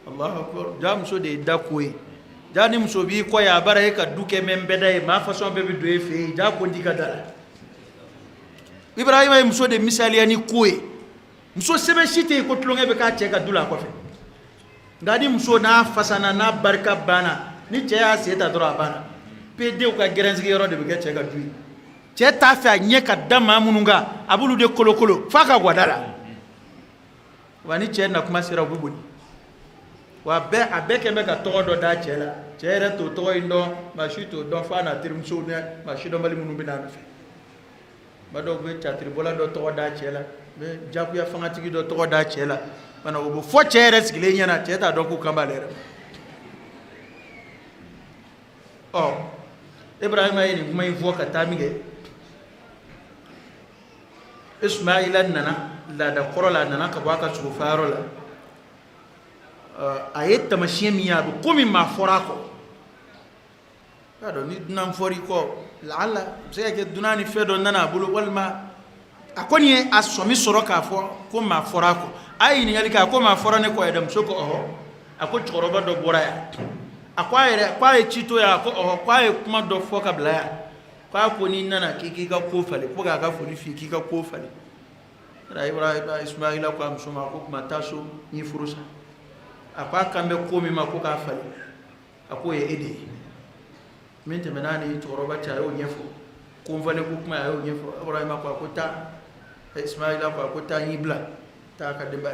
Allahu akbar jam so de da koy jani muso bi ko ya bara e ka duke men beda e ma façon be do e fe ja ko ndika dala Ibrahima e muso de misali ani koe muso sebe shite ko tlonge be ka che ka dula ko fe ngadi muso na fasana na barka bana ni che ya seta dora bana pe de ka gerenzgi yoro de be ka che ka dui che ta fa nye ka dama mununga abulu de kolokolo faka gwadala wani che na kuma sira bubuni wa be abeke me ka todo da chela chere to to indo mashito don fa na tirimso ne mashido mali munu bina no fe bado be chatri bola do to da chela be jaku ya fanga tigi do to da chela bana obo fo chere skile nyana cheta do ku kambalere oh Ibrahima yini kuma ifo ka tamige Ismaila nana la da korola nana ka baka su farola ayetta mashemiya bu komi ma forako ado ni dunan fori ko lalla sai ke dunani fedo nana bulu walma akoni asomi soroka fo ko ma forako ayi ni yalika ko ma forane ko edam soko oho ako choroba do boraya akwaye chito ya ko oho kwaye kuma do foka blaya kwa ko ni nana kiki ka ko fale ko ga ka fuli fi kiki ka ko fale Ibrahima Ismaila ko am suma ko kuma taso ni furusa akwa kambe ko mi mako ka fale ako ye ede mente menani toroba cha yo nyefo ko mvale ko kuma yo nyefo Ibrahima ko ta Ismaila ko ta yibla ta ka de ba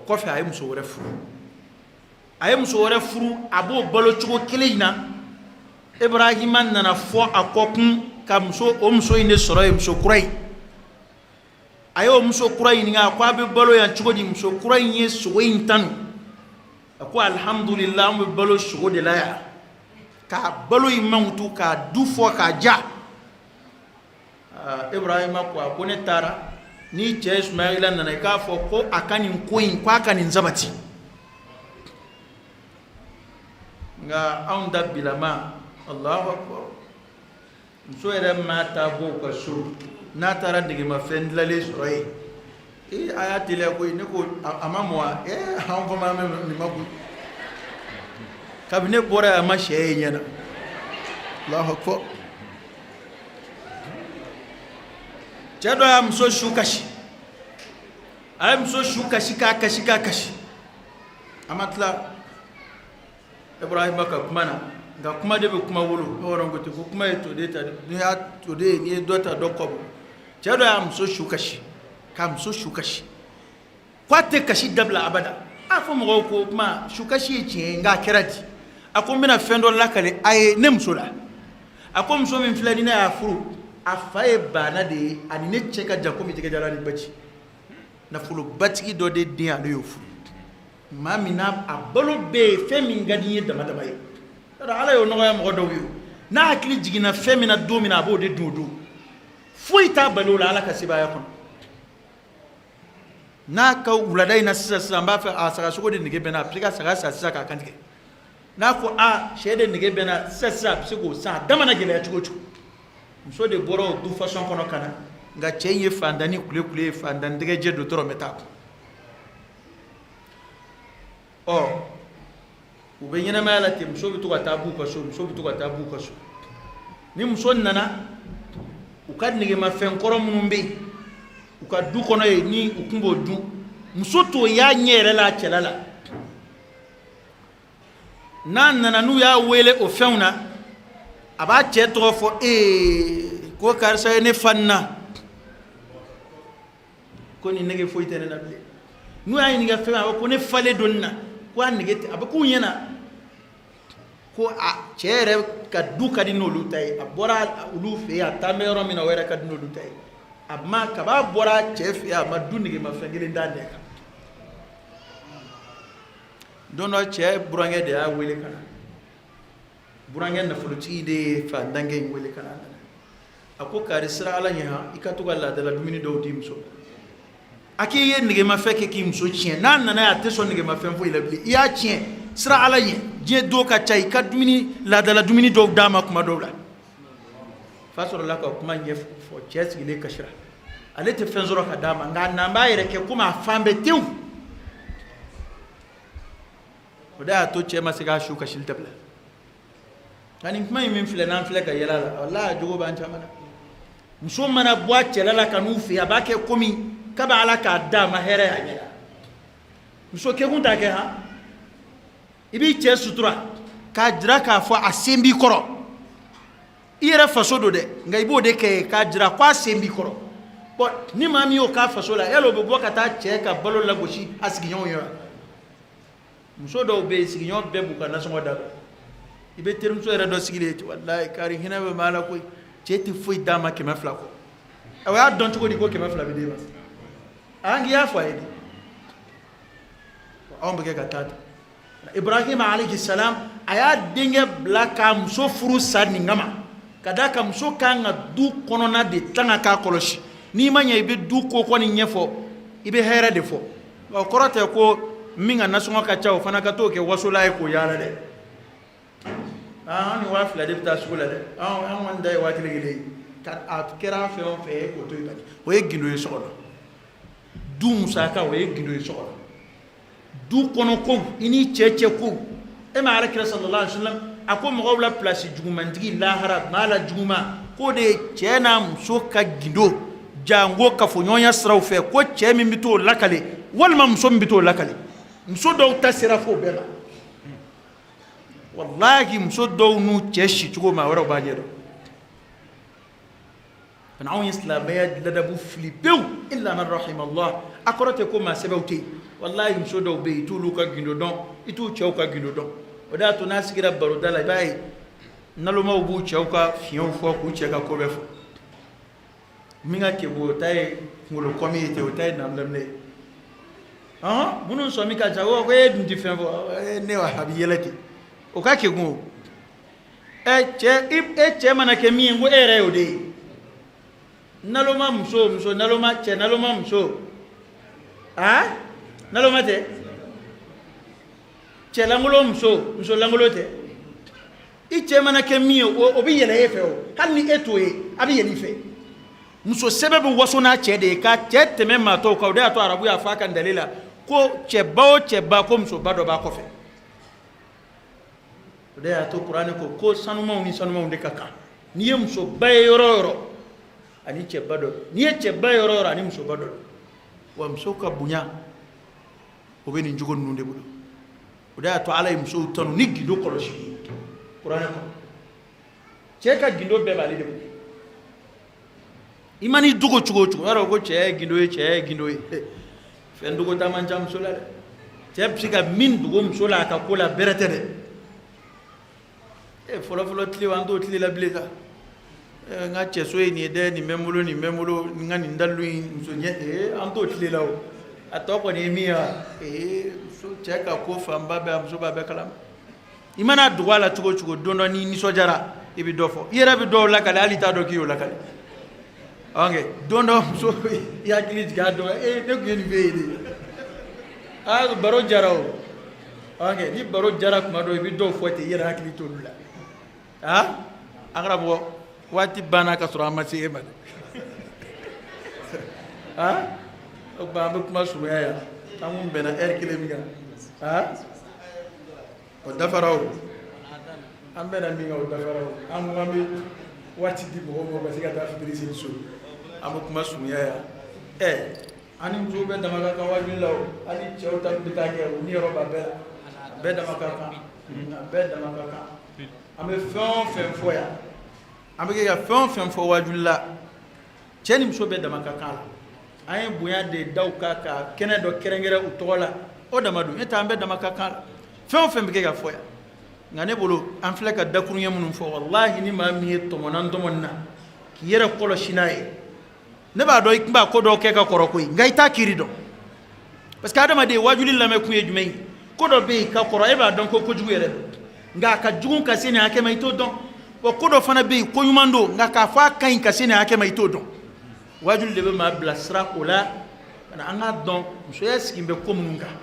ko fa ay muso wore furu abo balo chugo kelina Ibrahima nana fo akokun ka muso ine soro muso kurai ayo muso kurai ni ga kwa be balo ya chugo di muso kurai ye sugo intanu ako alhamdulillah mu balo sugo de la ya ka balo imantu ka du fo ka ja Ibrahima ko ne tara ni che Ismaila nana ka fo ko akani koyin kwa akani zabati nga aunda bilama Allahu akbar so era mata bo ka su na tara dige ma fen lale soy ayati le ko ni ko amamwa han fama ni magu kabine bora ma shey nyana Allahu akbar jado am so shukashi am so shukashi ka kashi amatla Ibrahima ka kumana ga kuma de be kuma wulu horon gote ko kuma to de ta ni ha to de ni dota dokobo jado am so shukashi kam so shukashi kwate kashi dabla abada afo mo ko kuma shukashi ci nga kirati akom bina fendo lakale ay nemsula akom so min flani na afuru afaye bana de ani ne cheka jakomi tege jalani bachi na fulu batiki do de dia do yofu mamina abalo be femi ngadi dama yi da ala yo no ya mo do wi na akili jigina femina do mina bo de dudu fuita balola ala kasiba yakon na ka uladai na sisa mba fa asaka suko de nige bena afrika saka sisa ka kantike na ko a shede nige bena sisa psiko sa dama na gele ya chugochu so de boro du façon kono kana nga chenye fandani kule fandani de je do toro meta oh ubenyana mala tim so bitu ka tabu ka so ni muso nana ukad nige ma fen koro munumbe ukad du kono ni ukumbo du muso to ya nyere la chelala nana nu ya wele o feuna aba che to fo ko karsa ne fanna ko ni nege fo itene na ble nu ay ni ga fe ko ne fale donna ko an nege aba ku nyana ko a chere ka du ka dino lutai abora ulu fe ya tamero mina wera ka dino lutai amma ka ba bora chef ya ma du nege ma fengele ndande ka dono che burange de a wele kana burange na fuluti de fa dange wele kana ako kari sira ala nya ikatu galla dala dumini do dimso aki ye nige ma feke ki mso chien nan nana ya teso nige ma fem fo ila bli ya chien sira ala nya je do ka chai ka dumini la dala dumini do dama kuma do la fasoro la ka kuma nye fo ches ile kashira ale te fenzoro ka dama nga namba ire ke kuma fambe tiu o da to cɛ ma se k'a su ka sili dabila ani kuma in min filɛ n'an filɛ ka yɛlɛ la wallahi jogo b'an caman na muso mana bɔ a cɛla la ka n'u fɛ a b'a kɛ komi k'a bɛ ala k'a d'a ma hɛrɛ a ɲɛ muso kɛkun t'a kɛ han i b'i cɛ sutura k'a jira k'a fɔ a sen b'i kɔrɔ i yɛrɛ faso don dɛ nka i b'o de kɛ k'a jira ko a sen b'i kɔrɔ bon ni maa min y'o k'a faso la yala o bɛ bɔ ka taa cɛ ka balo lagosi a sigiɲɔgɔnw ye wa muso dɔw bɛ yen sigiɲɔgɔn bɛɛ b'u ka nasɔngɔ da i bɛ terimuso yɛrɛ dɔ sigilen ye walayi kari hinɛ bɛ maa la koyi cɛ tɛ foyi d'a ma 200 kɔ o y'a dɔn cogo di ko 200 bɛ d'e ma an k'i y'a fɔ a ye de anw bɛ kɛ ka taa ten Ibrahim alayhi salam a y'a denkɛ bila ka muso furu sa nin kama ka d'a kan muso kan ka du kɔnɔna de tanga k'a kɔlɔsi n'i ma ɲɛ i bɛ du ko kɔni ɲɛfɔ i bɛ hɛrɛ de fɔ o kɔrɔ tɛ ko min ka nasɔngɔ ka ca o fana ka t'o kɛ wasola ye k'o yaala dɛ an ni 2000 de bɛ taa sugu la dɛ an kɔni da ye 1000 ye a kɛra fɛn o fɛn ye k'o to yen o ye gindo ye so kɔnɔ du musaka o ye gindo ye so kɔnɔ du kɔnɔ ko i ni cɛ ko e ma alakira sallallahu alaihi wasallam a ko mɔgɔw la place jugumantigi lahara maa la juguma ko de ye cɛ n'a muso ka gindo jango kafoɲɔgɔnya siraw fɛ ko cɛ min bɛ t'o lakale walima muso min bɛ t'o lakale muso dɔw ta sera fo bɛɛ ma wallahi muso dɔw n'u cɛ si cogo maa wɛrɛw b'a ɲɛ dɔn fana anw ye silamɛya ladabu fili pewu illa man rahimallah a kɔrɔ tɛ ko maa sɛbɛw tɛ yen wallahi muso dɔw bɛ yen i t'olu ka gindo dɔn i t'u cɛw ka gindo dɔn o de y'a to n'a sigira baroda la i b'a ye nalomaw b'u cɛw ka fiɲɛw fɔ k'u cɛ ka ko bɛɛ fɔ min ka kɛbo o ta ye kunkolo kɔmi ye ten o ta ye nabilaminɛ ye minnu sɔmi ka ca ko e dun tɛ fɛn fɔ ne wa a bɛ yɛlɛ ten o ka kɛgun o cɛ mana kɛ min ye ko e yɛrɛ y'o de ye naloma muso naloma cɛ naloma muso naloma tɛ cɛ langolo muso langolo tɛ i cɛ mana kɛ min ye o bɛ yɛlɛ e fɛ o hali ni e t'o ye a bɛ yɛlɛ i fɛ muso sɛbɛ bɛ waso n'a cɛ de ye ka cɛ tɛmɛ maa tɔw kan o de y'a to arabu y'a fɔ a kan dali la ko cɛba o cɛba ko musoba dɔ b'a kɔfɛ o de y'a to kuranɛ ko sanumanw ni sanumanw de ka kan n'i ye musoba ye yɔrɔ o yɔrɔ ani cɛba dɔ n'i ye cɛba ye yɔrɔ o yɔrɔ ani musoba dɔ wa muso ka bonya o bɛ nin cogo ninnu de bolo o de y'a to ala ye musow tanu ni gindo kɔlɔsi kuranɛ kɔnɔ cɛ ka gindo bɛɛ b'ale de bolo i mana i dogo cogo o cogo i b'a dɔn ko cɛ ye gindo ye cɛ ye gindo ye fɛn dogo ta man ca muso la dɛ cɛ bɛ se ka min dogo muso la a ka ko la bɛrɛ tɛ dɛ fɔlɔ tile an t'o tile la bilen sa n ka cɛso ye nin ye dɛ nin bɛ n bolo nin bɛ n bolo n ka nin dalu in muso ɲɛ an t'o tile la o a tɔ kɔni ye min ye muso cɛ ka ko fanba bɛɛ a muso b'a bɛɛ kalama i mana dogo a la cogo o cogo don dɔ n'i nisɔndiyara i bɛ dɔ fɔ i yɛrɛ bɛ dɔw lakale hali t'a dɔn k'i y'o lakale don dɔ muso i hakili jigin a dɔn ne tun ye nin fɛ yen de baro jara o ni baro jara tuma dɔ i bɛ dɔw fɔ ten i yɛrɛ hakili t'olu la an karamɔgɔ waati banna ka sɔrɔ an ma se e ma dɛ o tuma an bɛ kuma surunya yan an kun bɛnna heure 1 min kan o dafara o an bɛnna min kan o dafara o an ko an bɛ waati di mɔgɔw ma ka se ka taa fitiri seli so an bɛ kuma surunya yan an ni musow bɛ dama ka kan wajibi la o hali cɛw ta bɛ taa kɛ o ni yɔrɔ b'a bɛɛ la a bɛɛ dama ka kan a bɛɛ dama ka kan an bɛ fɛn o fɛn fɔ yan an bɛ kɛ ka fɛn o fɛn fɔ wajibi la cɛ ni muso bɛɛ dama ka kan la an ye bonya de da u kan ka kɛnɛ dɔ kɛrɛnkɛrɛn u tɔgɔ la o dama don e ta an bɛɛ dama ka kan la fɛn o fɛn bɛ kɛ ka fɔ yan nka ne bolo an filɛ ka dakuruɲɛ minnu fɔ walahi ni maa min ye tɔmɔnna tɔmɔni na k'i yɛrɛ kɔlɔsi n'a ye ne b'a dɔn i tun b'a ko dɔw kɛ ka kɔrɔ koyi nka i t'a kiiri dɔn parce que adamaden wajuli lamɛn kun ye jumɛn ye ko dɔ bɛ yen ka kɔrɔ e b'a dɔn ko kojugu yɛrɛ don nka a ka jugu ka se nin hakɛ ma i t'o dɔn wa ko dɔ fana bɛ yen ko ɲuman don nka k'a fɔ a ka ɲi ka se nin hakɛ ma i t'o dɔn wajuli de bɛ maa bila sira o la an k'a dɔn musoya sigi bɛ ko minnu kan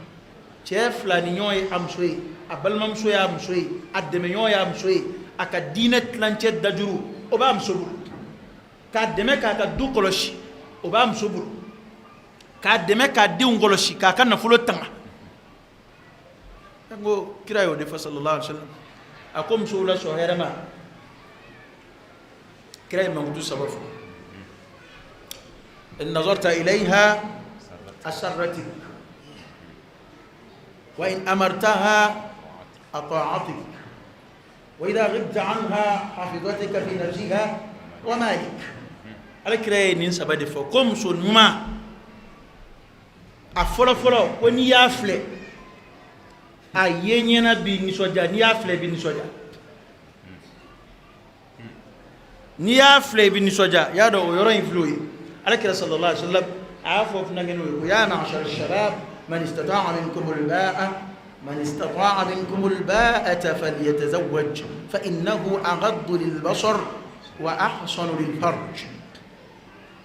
cɛ fila ni ɲɔgɔn ye a muso ye a balimamuso y'a muso ye a dɛmɛɲɔgɔn y'a muso ye a ka diinɛ tilancɛ dajuru o b'a muso bolo k'a dɛmɛ k'a ka du kɔlɔsi o b'a muso bolo k'a dɛmɛ k'a denw kɔlɔsi k'a ka nafolo tanga kango kira yo de fa sallallahu alaihi wasallam akom so la so herama kira mangudu sababu in nazarta ilayha asarratik wa in amartaha ata'atik wa idha ghibta anha hafizatika fi nafsiha wa malik ala kira nin sabade fo kom so numa a folo ko ni ya fle a yenyena bi ni soja ni ya fle bi ni soja ni ya fle bi ni soja ya do yoro influyi ala kira sallallahu alaihi wasallam afo fna ngeno ya ma'ashar ash-shabab man istata'a minkum al-ba'ata falyatazawwaj fa innahu aghaddu lil-basar wa ahsanu lil-farj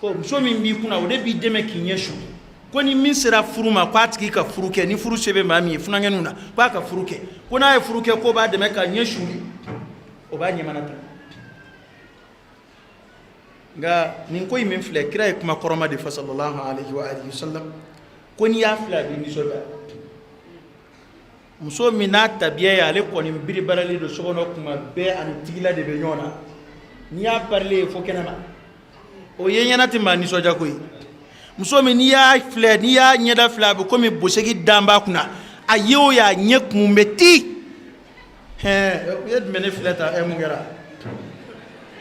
ko so min bi kuna wode bi deme kinyeshu ko ni min sera furuma ko atiki ka furuke ni furu sebe mami funa ngenuna ko ka furuke ko na e furuke ko ba deme ka nyeshu o ba nyamana ta nga nin ko yimin fle kira kuma koroma de fa sallallahu alaihi wa alihi wasallam ko ni ya fla bi ni soba muso mina tabiya ya le ko ni biri barali do sobono kuma be an tigila de be nyona ni ya parler fo kenama o yenyana timba ni soja ko muso mi ni ya fle ni ya nyeda fla be ko mi bosegi damba kuna ayo ya nyek mumbeti yed mene fleta e mungera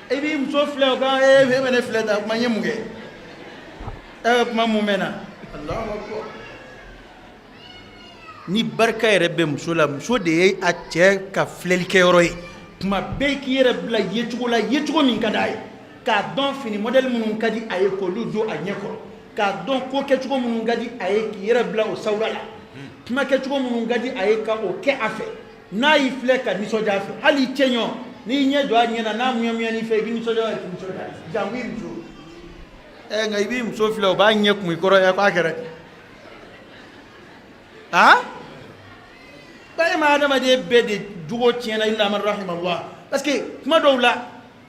ebi muso fle o ga mene fleta ma nyemunge ma mumena Allahu akbar ni barka rebe muso la muso de a che ka flel ke yoroy kuma be ki yere bla yetugo min kadai ka don fini model mun kadi aye ko lu do anyeko ka don ko ke tugo mun gadi aye ki yere bla o sawrala kuma ke tugo mun gadi aye ka o ke afe na yi fle ka ni soja afe hali chenyo ni nye do anyena na muya ni fe bi ni soja jangwi muso ngai bi muso fle o ba nyek mu ikoro ya kwa kere ha ba ma adama de bede jugo tiena illa man rahimallah parce que kuma dowla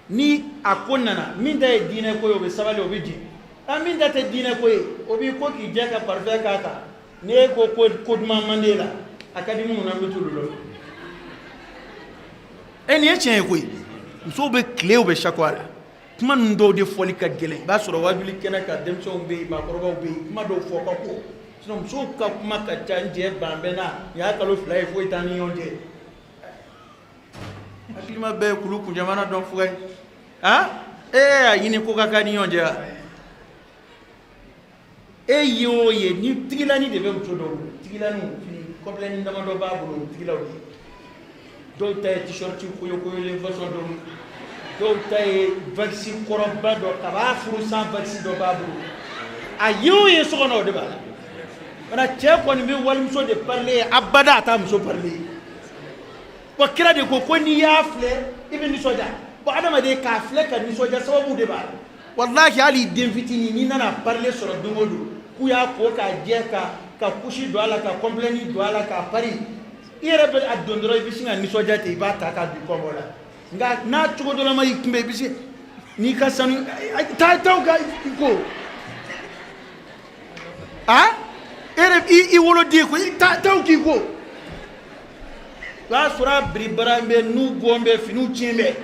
ni akonnana min da dine ko yobe sabale obi di min da te dine ko obi ko ki jeka parfait kata ne ko duma mandela akadi mun na mutulu lo eni echen ko so be clé be chakwala kuma ndo de foli ka gele ba soro wajuli kenaka demso be ma koroba be kuma do fo ko sinon so ka kuma ka canje bambena ya kalo fly fo itani yonde akilima be kulu ku jamana don fugai yini ko ka ni yonde yo ye ni tigilani de be mto do tigilani fini complet ni ndama do babulu tigilaw do tay t-shirt ko yo le façon do tay vaccine koroba do kaba furu sans vaccine do babulu ayo ye so no de ba ona che ko ni be wal muso de parler abada ta muso parler ko kira de ko ni ya fle ibn soja bo adama de ka fle ka ni soja sababu de ba wallahi ali den fitini ni nana parler sur dungodu ku ya ko ka je ka kushi do ala ka complaini do ala ka pari ire be adondro bisinga ni soja te ba ta ka du komola nga na tugo do la mai kimbe bisi ni ka sanu ta ga ko ere I wolo di ko taw ki ko la sura bribarambe nu gombe finu chimbe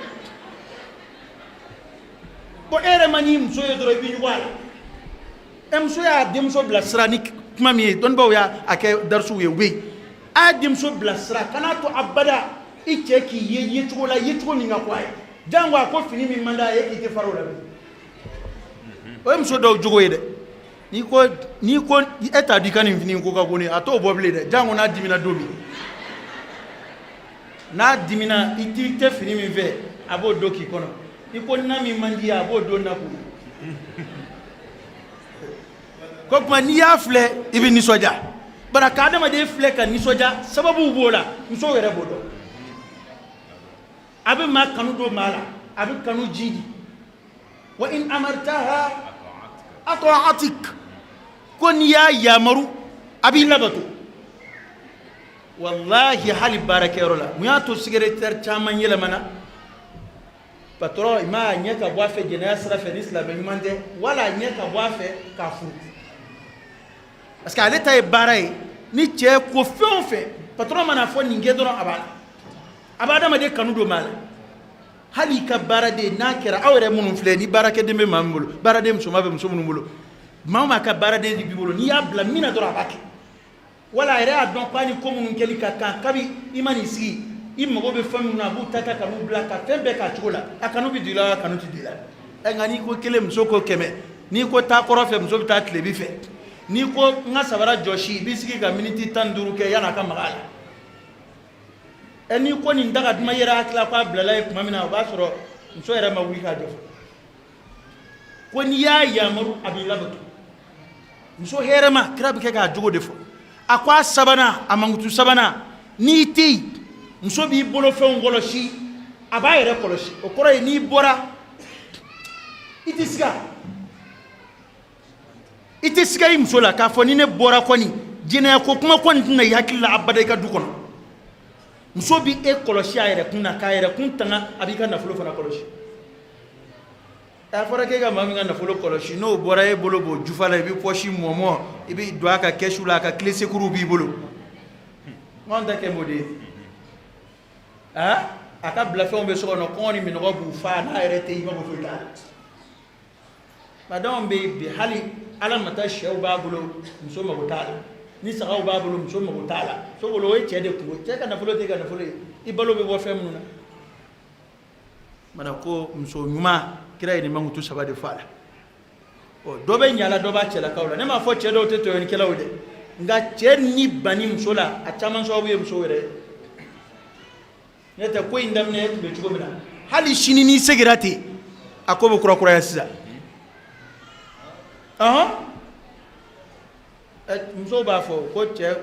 bo ere mani mso yedro bi wala emso ya demso blasra ni kuma mi don baw ya ake darsu ye we a demso blasra kana to abada iche ki ye tugola ni ngakwa jangwa ko fini mi manda ye ki te farola o emso do jugo yede ni ko eta di kan fini ko ka goni ato boble de jango na dimina domi na dimina iti te fini mi ve abo doki kono ni ko na mi mandi abo do na ko kuma ni ya fle ibi ni soja bara ka dama de fle kan ni soja sababu bola muso were bodo abi ma kanu do mala abi kanu jidi wa in amartaha ata'atik kon ya yamaru abi labatu wallahi hali barakero la mu ya to secrétaire chaman yela mana patron ima nyaka boafe jena sra fe islam mande wala nyaka boafe kafu parce que aleta e baray ni che ko fon fe patron mana fo ninge dɔrɔn abada ma de kanu do mala hali ka barade na kɛra aw yɛrɛ minnu filɛ ni baarakɛden bɛ maa min bolo baaraden musoman bɛ muso minnu bolo maa ma ka baaraden bi bolo n'i y'a bila min na dɔrɔn a b'a kɛ wala a yɛrɛ y'a dɔn k'a ni ko minnu kɛli ka kan kabi i ma nin sigi i mago bɛ fɛn minnu na a b'u ta ka kanu bila ka fɛn bɛɛ k'a cogo la a kanu bɛ don i la a kanu tɛ don i la nka n'i ko kelen muso ko 100 n'i ko taa kɔrɔ fɛ muso bɛ taa tilebi fɛ n'i ko n ka sabara jɔsi i b'i sigi ka miniti 15 kɛ yan'a ka maga a la n'i ko nin daga duma yɛrɛ hakili k'a bilala ye tuma min na o b'a sɔrɔ muso yɛrɛ ma wuli k'a jɔ ko n'i y'a yamaru a b'i labato muso hɛrɛma kira bɛ kɛ k'a jogo de fɔ a ko a sabanan a mankutu sabanan n'i tɛ yen muso b'i bolo fɛnw kɔlɔsi a b'a yɛrɛ kɔlɔsi o kɔrɔ ye n'i bɔra i tɛ siga i muso la k'a fɔ ni ne bɔra kɔni jɛnɛya ko kuma kɔni tɛna i hakili la abada i ka du kɔnɔ muso b'i e kɔlɔsi a yɛrɛ kun na k'a yɛrɛ kun tanga a b'i ka nafolo fana kɔlɔsi a fɔra k'e ka maa min ka nafolo kɔlɔsi n'o bɔra e bolo b'o jufa la i bɛ pɔsi mɔmɔ i bɛ don a ka kɛsu la a ka tile sekuru b'i bolo anw ta kɛ m'o de ye a ka bila fɛnw bɛ so kɔnɔ kɔngɔ ni minɔgɔ b'u fa n'a yɛrɛ tɛ i ma ko foyi t'a la madame bɛ bi hali ala nata sɛw b'a bolo muso mago t'a la ni sagaw b'a bolo muso mago t'a la so bolo o ye cɛ de kungo cɛ ka nafolo tɛ ka nafolo ye i balo bɛ bɔ fɛn minnu na mana ko muso ɲuman kira ye nin mankutu 3 de fɔ a la dɔ bɛ ɲala dɔ b'a cɛlakaw la ne m'a fɔ cɛ dɔw tɛ tɔɲɔnikɛlaw dɛ nka cɛ ni banni muso la a caman sababu ye muso yɛrɛ ne tɛ ko in daminɛ e tun bɛ cogo min na hali sini n'i segira ten a ko bɛ kurakuraya sisan muso b'a fɔ ko cɛ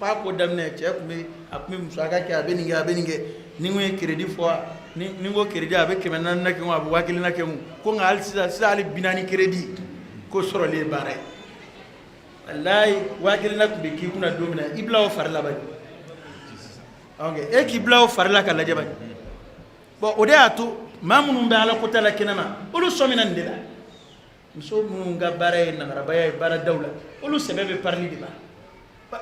f'a ko daminɛ cɛ tun bɛ musaka kɛ a bɛ nin kɛ ni ko ye crédit fɔ ni ko crédit a bɛ 400 na kɛ a bɛ 1000 na kɛ ko nka hali sisan hali 40 crédit ko sɔrɔli ye baara ye walayi 1000 na tun bɛ k'i kunna don min na i bila o fari la bani e k'i bila o fari la ka lajɛ bani bon o de y'a to maa minnu bɛ ala kota la kɛnɛma olu sɔmina nin de la muso minnu ka baara ye nagarabaya ye baara daw la olu sɛbɛ bɛ parili de la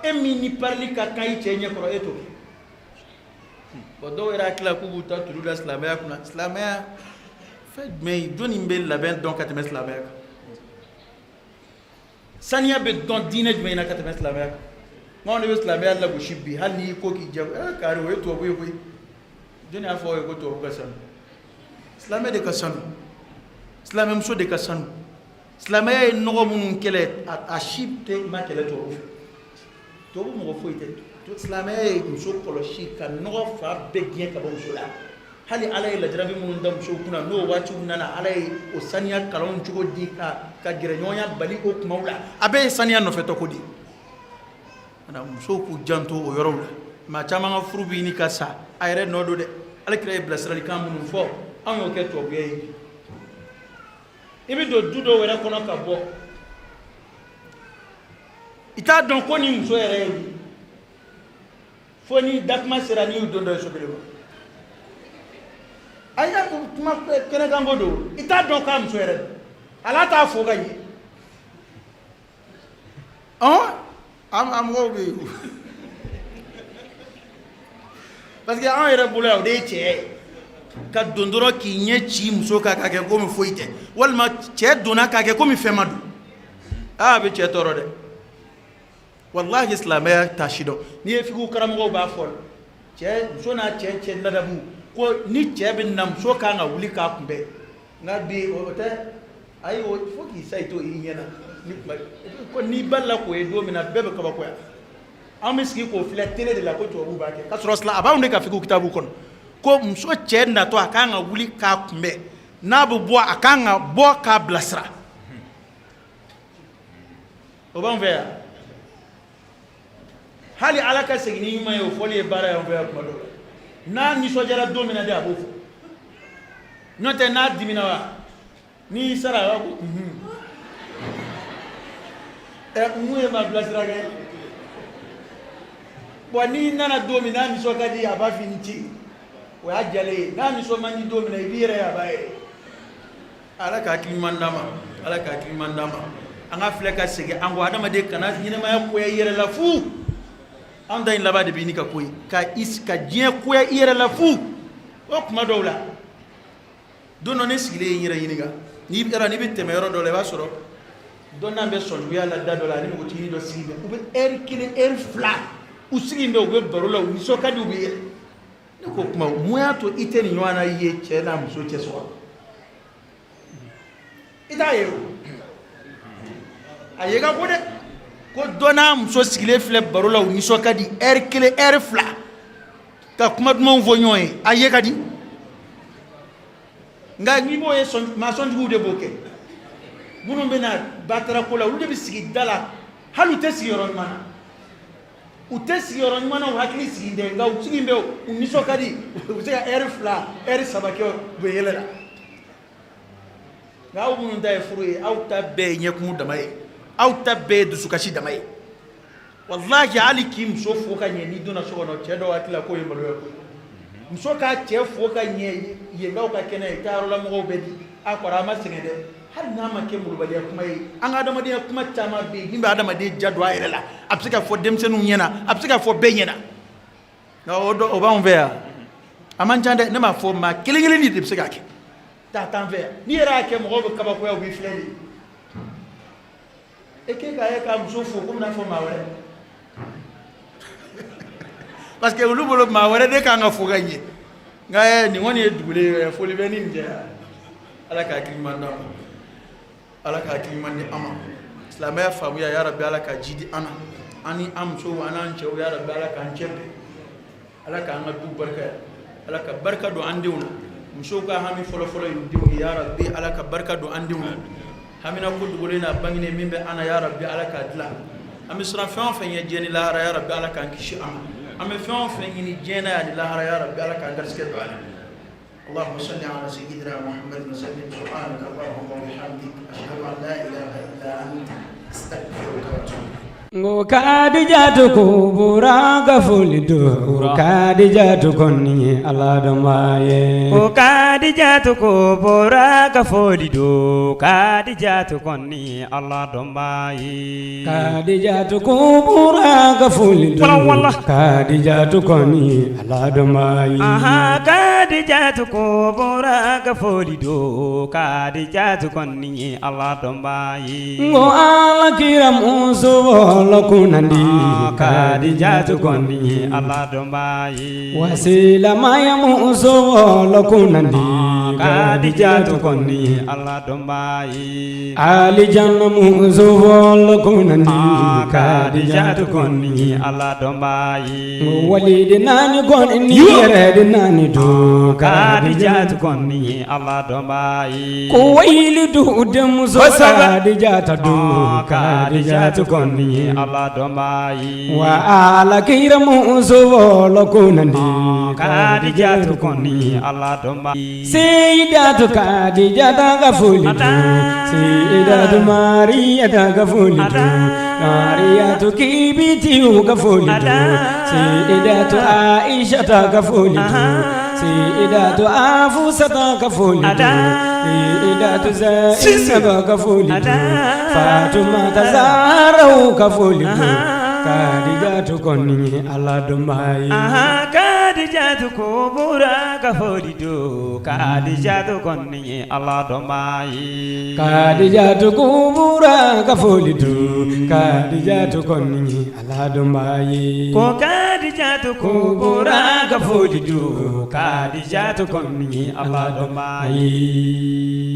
e min ni parili ka kan i cɛ ɲɛ kɔrɔ e t'o kɛ bon dɔw yɛrɛ hakili la k'u b'u ta tulu da silamɛya kunna silamɛya fɛn jumɛn ye jɔnni bɛ labɛn dɔn ka tɛmɛ silamɛya kan saniya bɛ dɔn diinɛ jumɛn na ka tɛmɛ silamɛya kan n'anw de bɛ silamɛya lagosi bi hali n'i ko k'i jɛ kari o ye tubabu ye koyi jɔnni y'a fɔ aw ye ko tubabu ka sanu silamɛ de ka sanu silamɛ muso de ka sanu silamɛya ye nɔgɔ minnu kɛlɛ a si tɛ ma kɛlɛ tubabu fɛ tubabu mɔgɔ foyi tɛ silamɛya ye muso kɔlɔsi ka nɔgɔ fa bɛɛ gɛn ka bɔ muso la hali ala ye lajarabi minnu da musow kunna n'o waatiw nana ala ye o saniya kalanw cogo di ka gɛrɛɲɔgɔnya bali o kumaw la a bɛɛ ye saniya nɔfɛtɔ ko di musow k'u janto o yɔrɔw la maa caman ka furu bɛ ɲini ka sa a yɛrɛ nɔ don dɛ alakira ye bilasiralikan minnu fɔ anw y'o kɛ tubabuya ye i bɛ don du dɔw yɛrɛ kɔnɔ ka bɔ i t'a dɔn ko ni muso yɛrɛ ye fo ni dakuma sera n'i y'u don dɔ ye sobere ma a y'a kuma kɛnɛkanko don i t'a dɔn k'a muso yɛrɛ don ala t'a fɔ ka ɲɛ an mɔgɔw bɛ yen parce que an yɛrɛ bolo yan o de ye cɛ ye ka don dɔrɔn k'i ɲɛ ci muso kan k'a kɛ komi foyi tɛ walima cɛ donna k'a kɛ komi fɛn ma don a bɛ cɛ tɔɔrɔ dɛ walahi silamɛya t'a si dɔn n'i ye fiqhu karamɔgɔw b'a fɔ cɛ muso n'a cɛ ladabu ko ni cɛ bɛ na muso kan ka wuli k'a kunbɛn nka bi o tɛ ayi o fo k'i sa i to i ɲɛ na ko n'i balila k'o ye don min na bɛɛ bɛ kabako yan an bɛ sigi k'o filɛ télé de la ko tubabuw b'a kɛ k'a sɔrɔ a b'anw de ka fiqhu kitabu kɔnɔ ko muso cɛ natɔ a kan ka wuli k'a kunbɛn n'a bɛ bɔ a kan ka bɔ k'a bilasira o b'anw fɛ yan hali ala ka segin ni ɲuman ye o fɔli ye baara y'anw fɛ yan tuma dɔw la n'a nisɔndiyara don min na de a b'o fɔ n'o tɛ n'a dimina wa n'i sara a b'a ko mun ye ma bilasira kɛ bon n'i nana don min n'a nisɔn ka di a b'a f'i ni ci o y'a jalen ye n'a nisɔn man di don min na i b'i yɛrɛ ye a b'a ye ala ka hakili ɲuman d'an ma ala ka hakili ɲuman d'an ma an ka filɛ ka segin an kɔ adamaden kana ɲɛnamaya koya i yɛrɛ la fu an da in laba de bini ka koyi ka iska jiya koya ira la fu o kuma dawla dono ne sigile yira yiniga ni era ni bitte me yoro dole ba soro donna be son wi ala da dola ni ko tini do sibe ube kile flat usigi ndo be barola wi so kadi ube ni ko kuma muya to iteni nywana ye chena muso cheso ita ye ayega ko de ko donna muso sigile fle barola wi so kadi kile flat ka kuma dum vonyo e ayega di nga ni boye son ma son du de boke bunun bena batara ko la ulu de sigi dala halu te sigi yoron mana u te sigi yoron mana u hakili sigi de nga u sigi mbe u ni so kadi u se fla sabake be yelela nga u bunun da furu au ta be nyeku damaye au ta be du sukashi damaye wallahi ali kim so fo ka nye ni dona so no chedo atila ko yemalo ko muso ka che fo ka nye yenga ka kene taro la mo be di akora ma singede har na ma ke mulu bale kuma yi an adama de kuma tama be ni ba adama de jadwa ire la apsika fo demsenu nyena apsika fo be nyena na odo o ba on ver aman jande ne ma fo ma kilingili ni dipsika ke ta tan ver ni era ke mo be kaba ko ya bi fleli e ke ka muso fo ko na fo ma wala parce que lu bolo ma wala de ka nga fo ganye nga ni woni dugule fo le beni nje ala ka kilimanda ala ka kilimandi ama islamaya famu ya rabbi ala ka jidi ana ani am so ana nche ya rabbi ala ka nchebe ala ka ngadu barka ala ka barka do andiwna muso ka hami folo yudi ya rabbi ala ka barka do andiwna hamina ko dugule na bangine mimbe ana ya rabbi ala ka dla ami sura fa ye jeni la ya rabbi ala ka kishi ama ami fa ni jena ya la ya rabbi ala ka ndarske do ala اللهم صل على سيدنا محمد وسلم سبحانك اللهم وبحمدك اشهد ان لا اله الا انت استغفرك واتوب ngo kadijatu kubura gafulidu kadijatu konni alado maye o kadijatu kubura gafulidu kadijatu konni alado maye kadijatu kubura gafulidu kadijatu konni alado maye aha kadijatu kubura gafulidu kadijatu konni alado maye ngo alakira musubo lokunandi kadijatu konni Allah dombayi wasila maya muso lokunandi kadijatu konni Allah dombayi alijanna muso lokunandi kadijatu konni Allah dombayi walidi nani konni yere nani do kadijatu konni Allah dombayi ko wayli do dem so kadijatu do kadijatu konni Allah dombayi wa ala kira muso lokunandi kadijatu konni Allah dombayi Sayyidatu Khadijata gafulidu Sayyidatu Mariyata gafulidu Mariyatu Kibitiyu gafulidu Sayyidatu Aishata gafulidu Sayyidatu Afusata gafulidu Sayyidatu Zainab gafulidu Fatumata Zahra gafulidu Khadijatu konni Allah dombayi kadijatu kubura gafulidu kadijatu konni Allah dombayi kadijatu kubura gafulidu kadijatu konni Allah dombayi ko kadijatu kubura gafulidu kadijatu konni Allah dombayi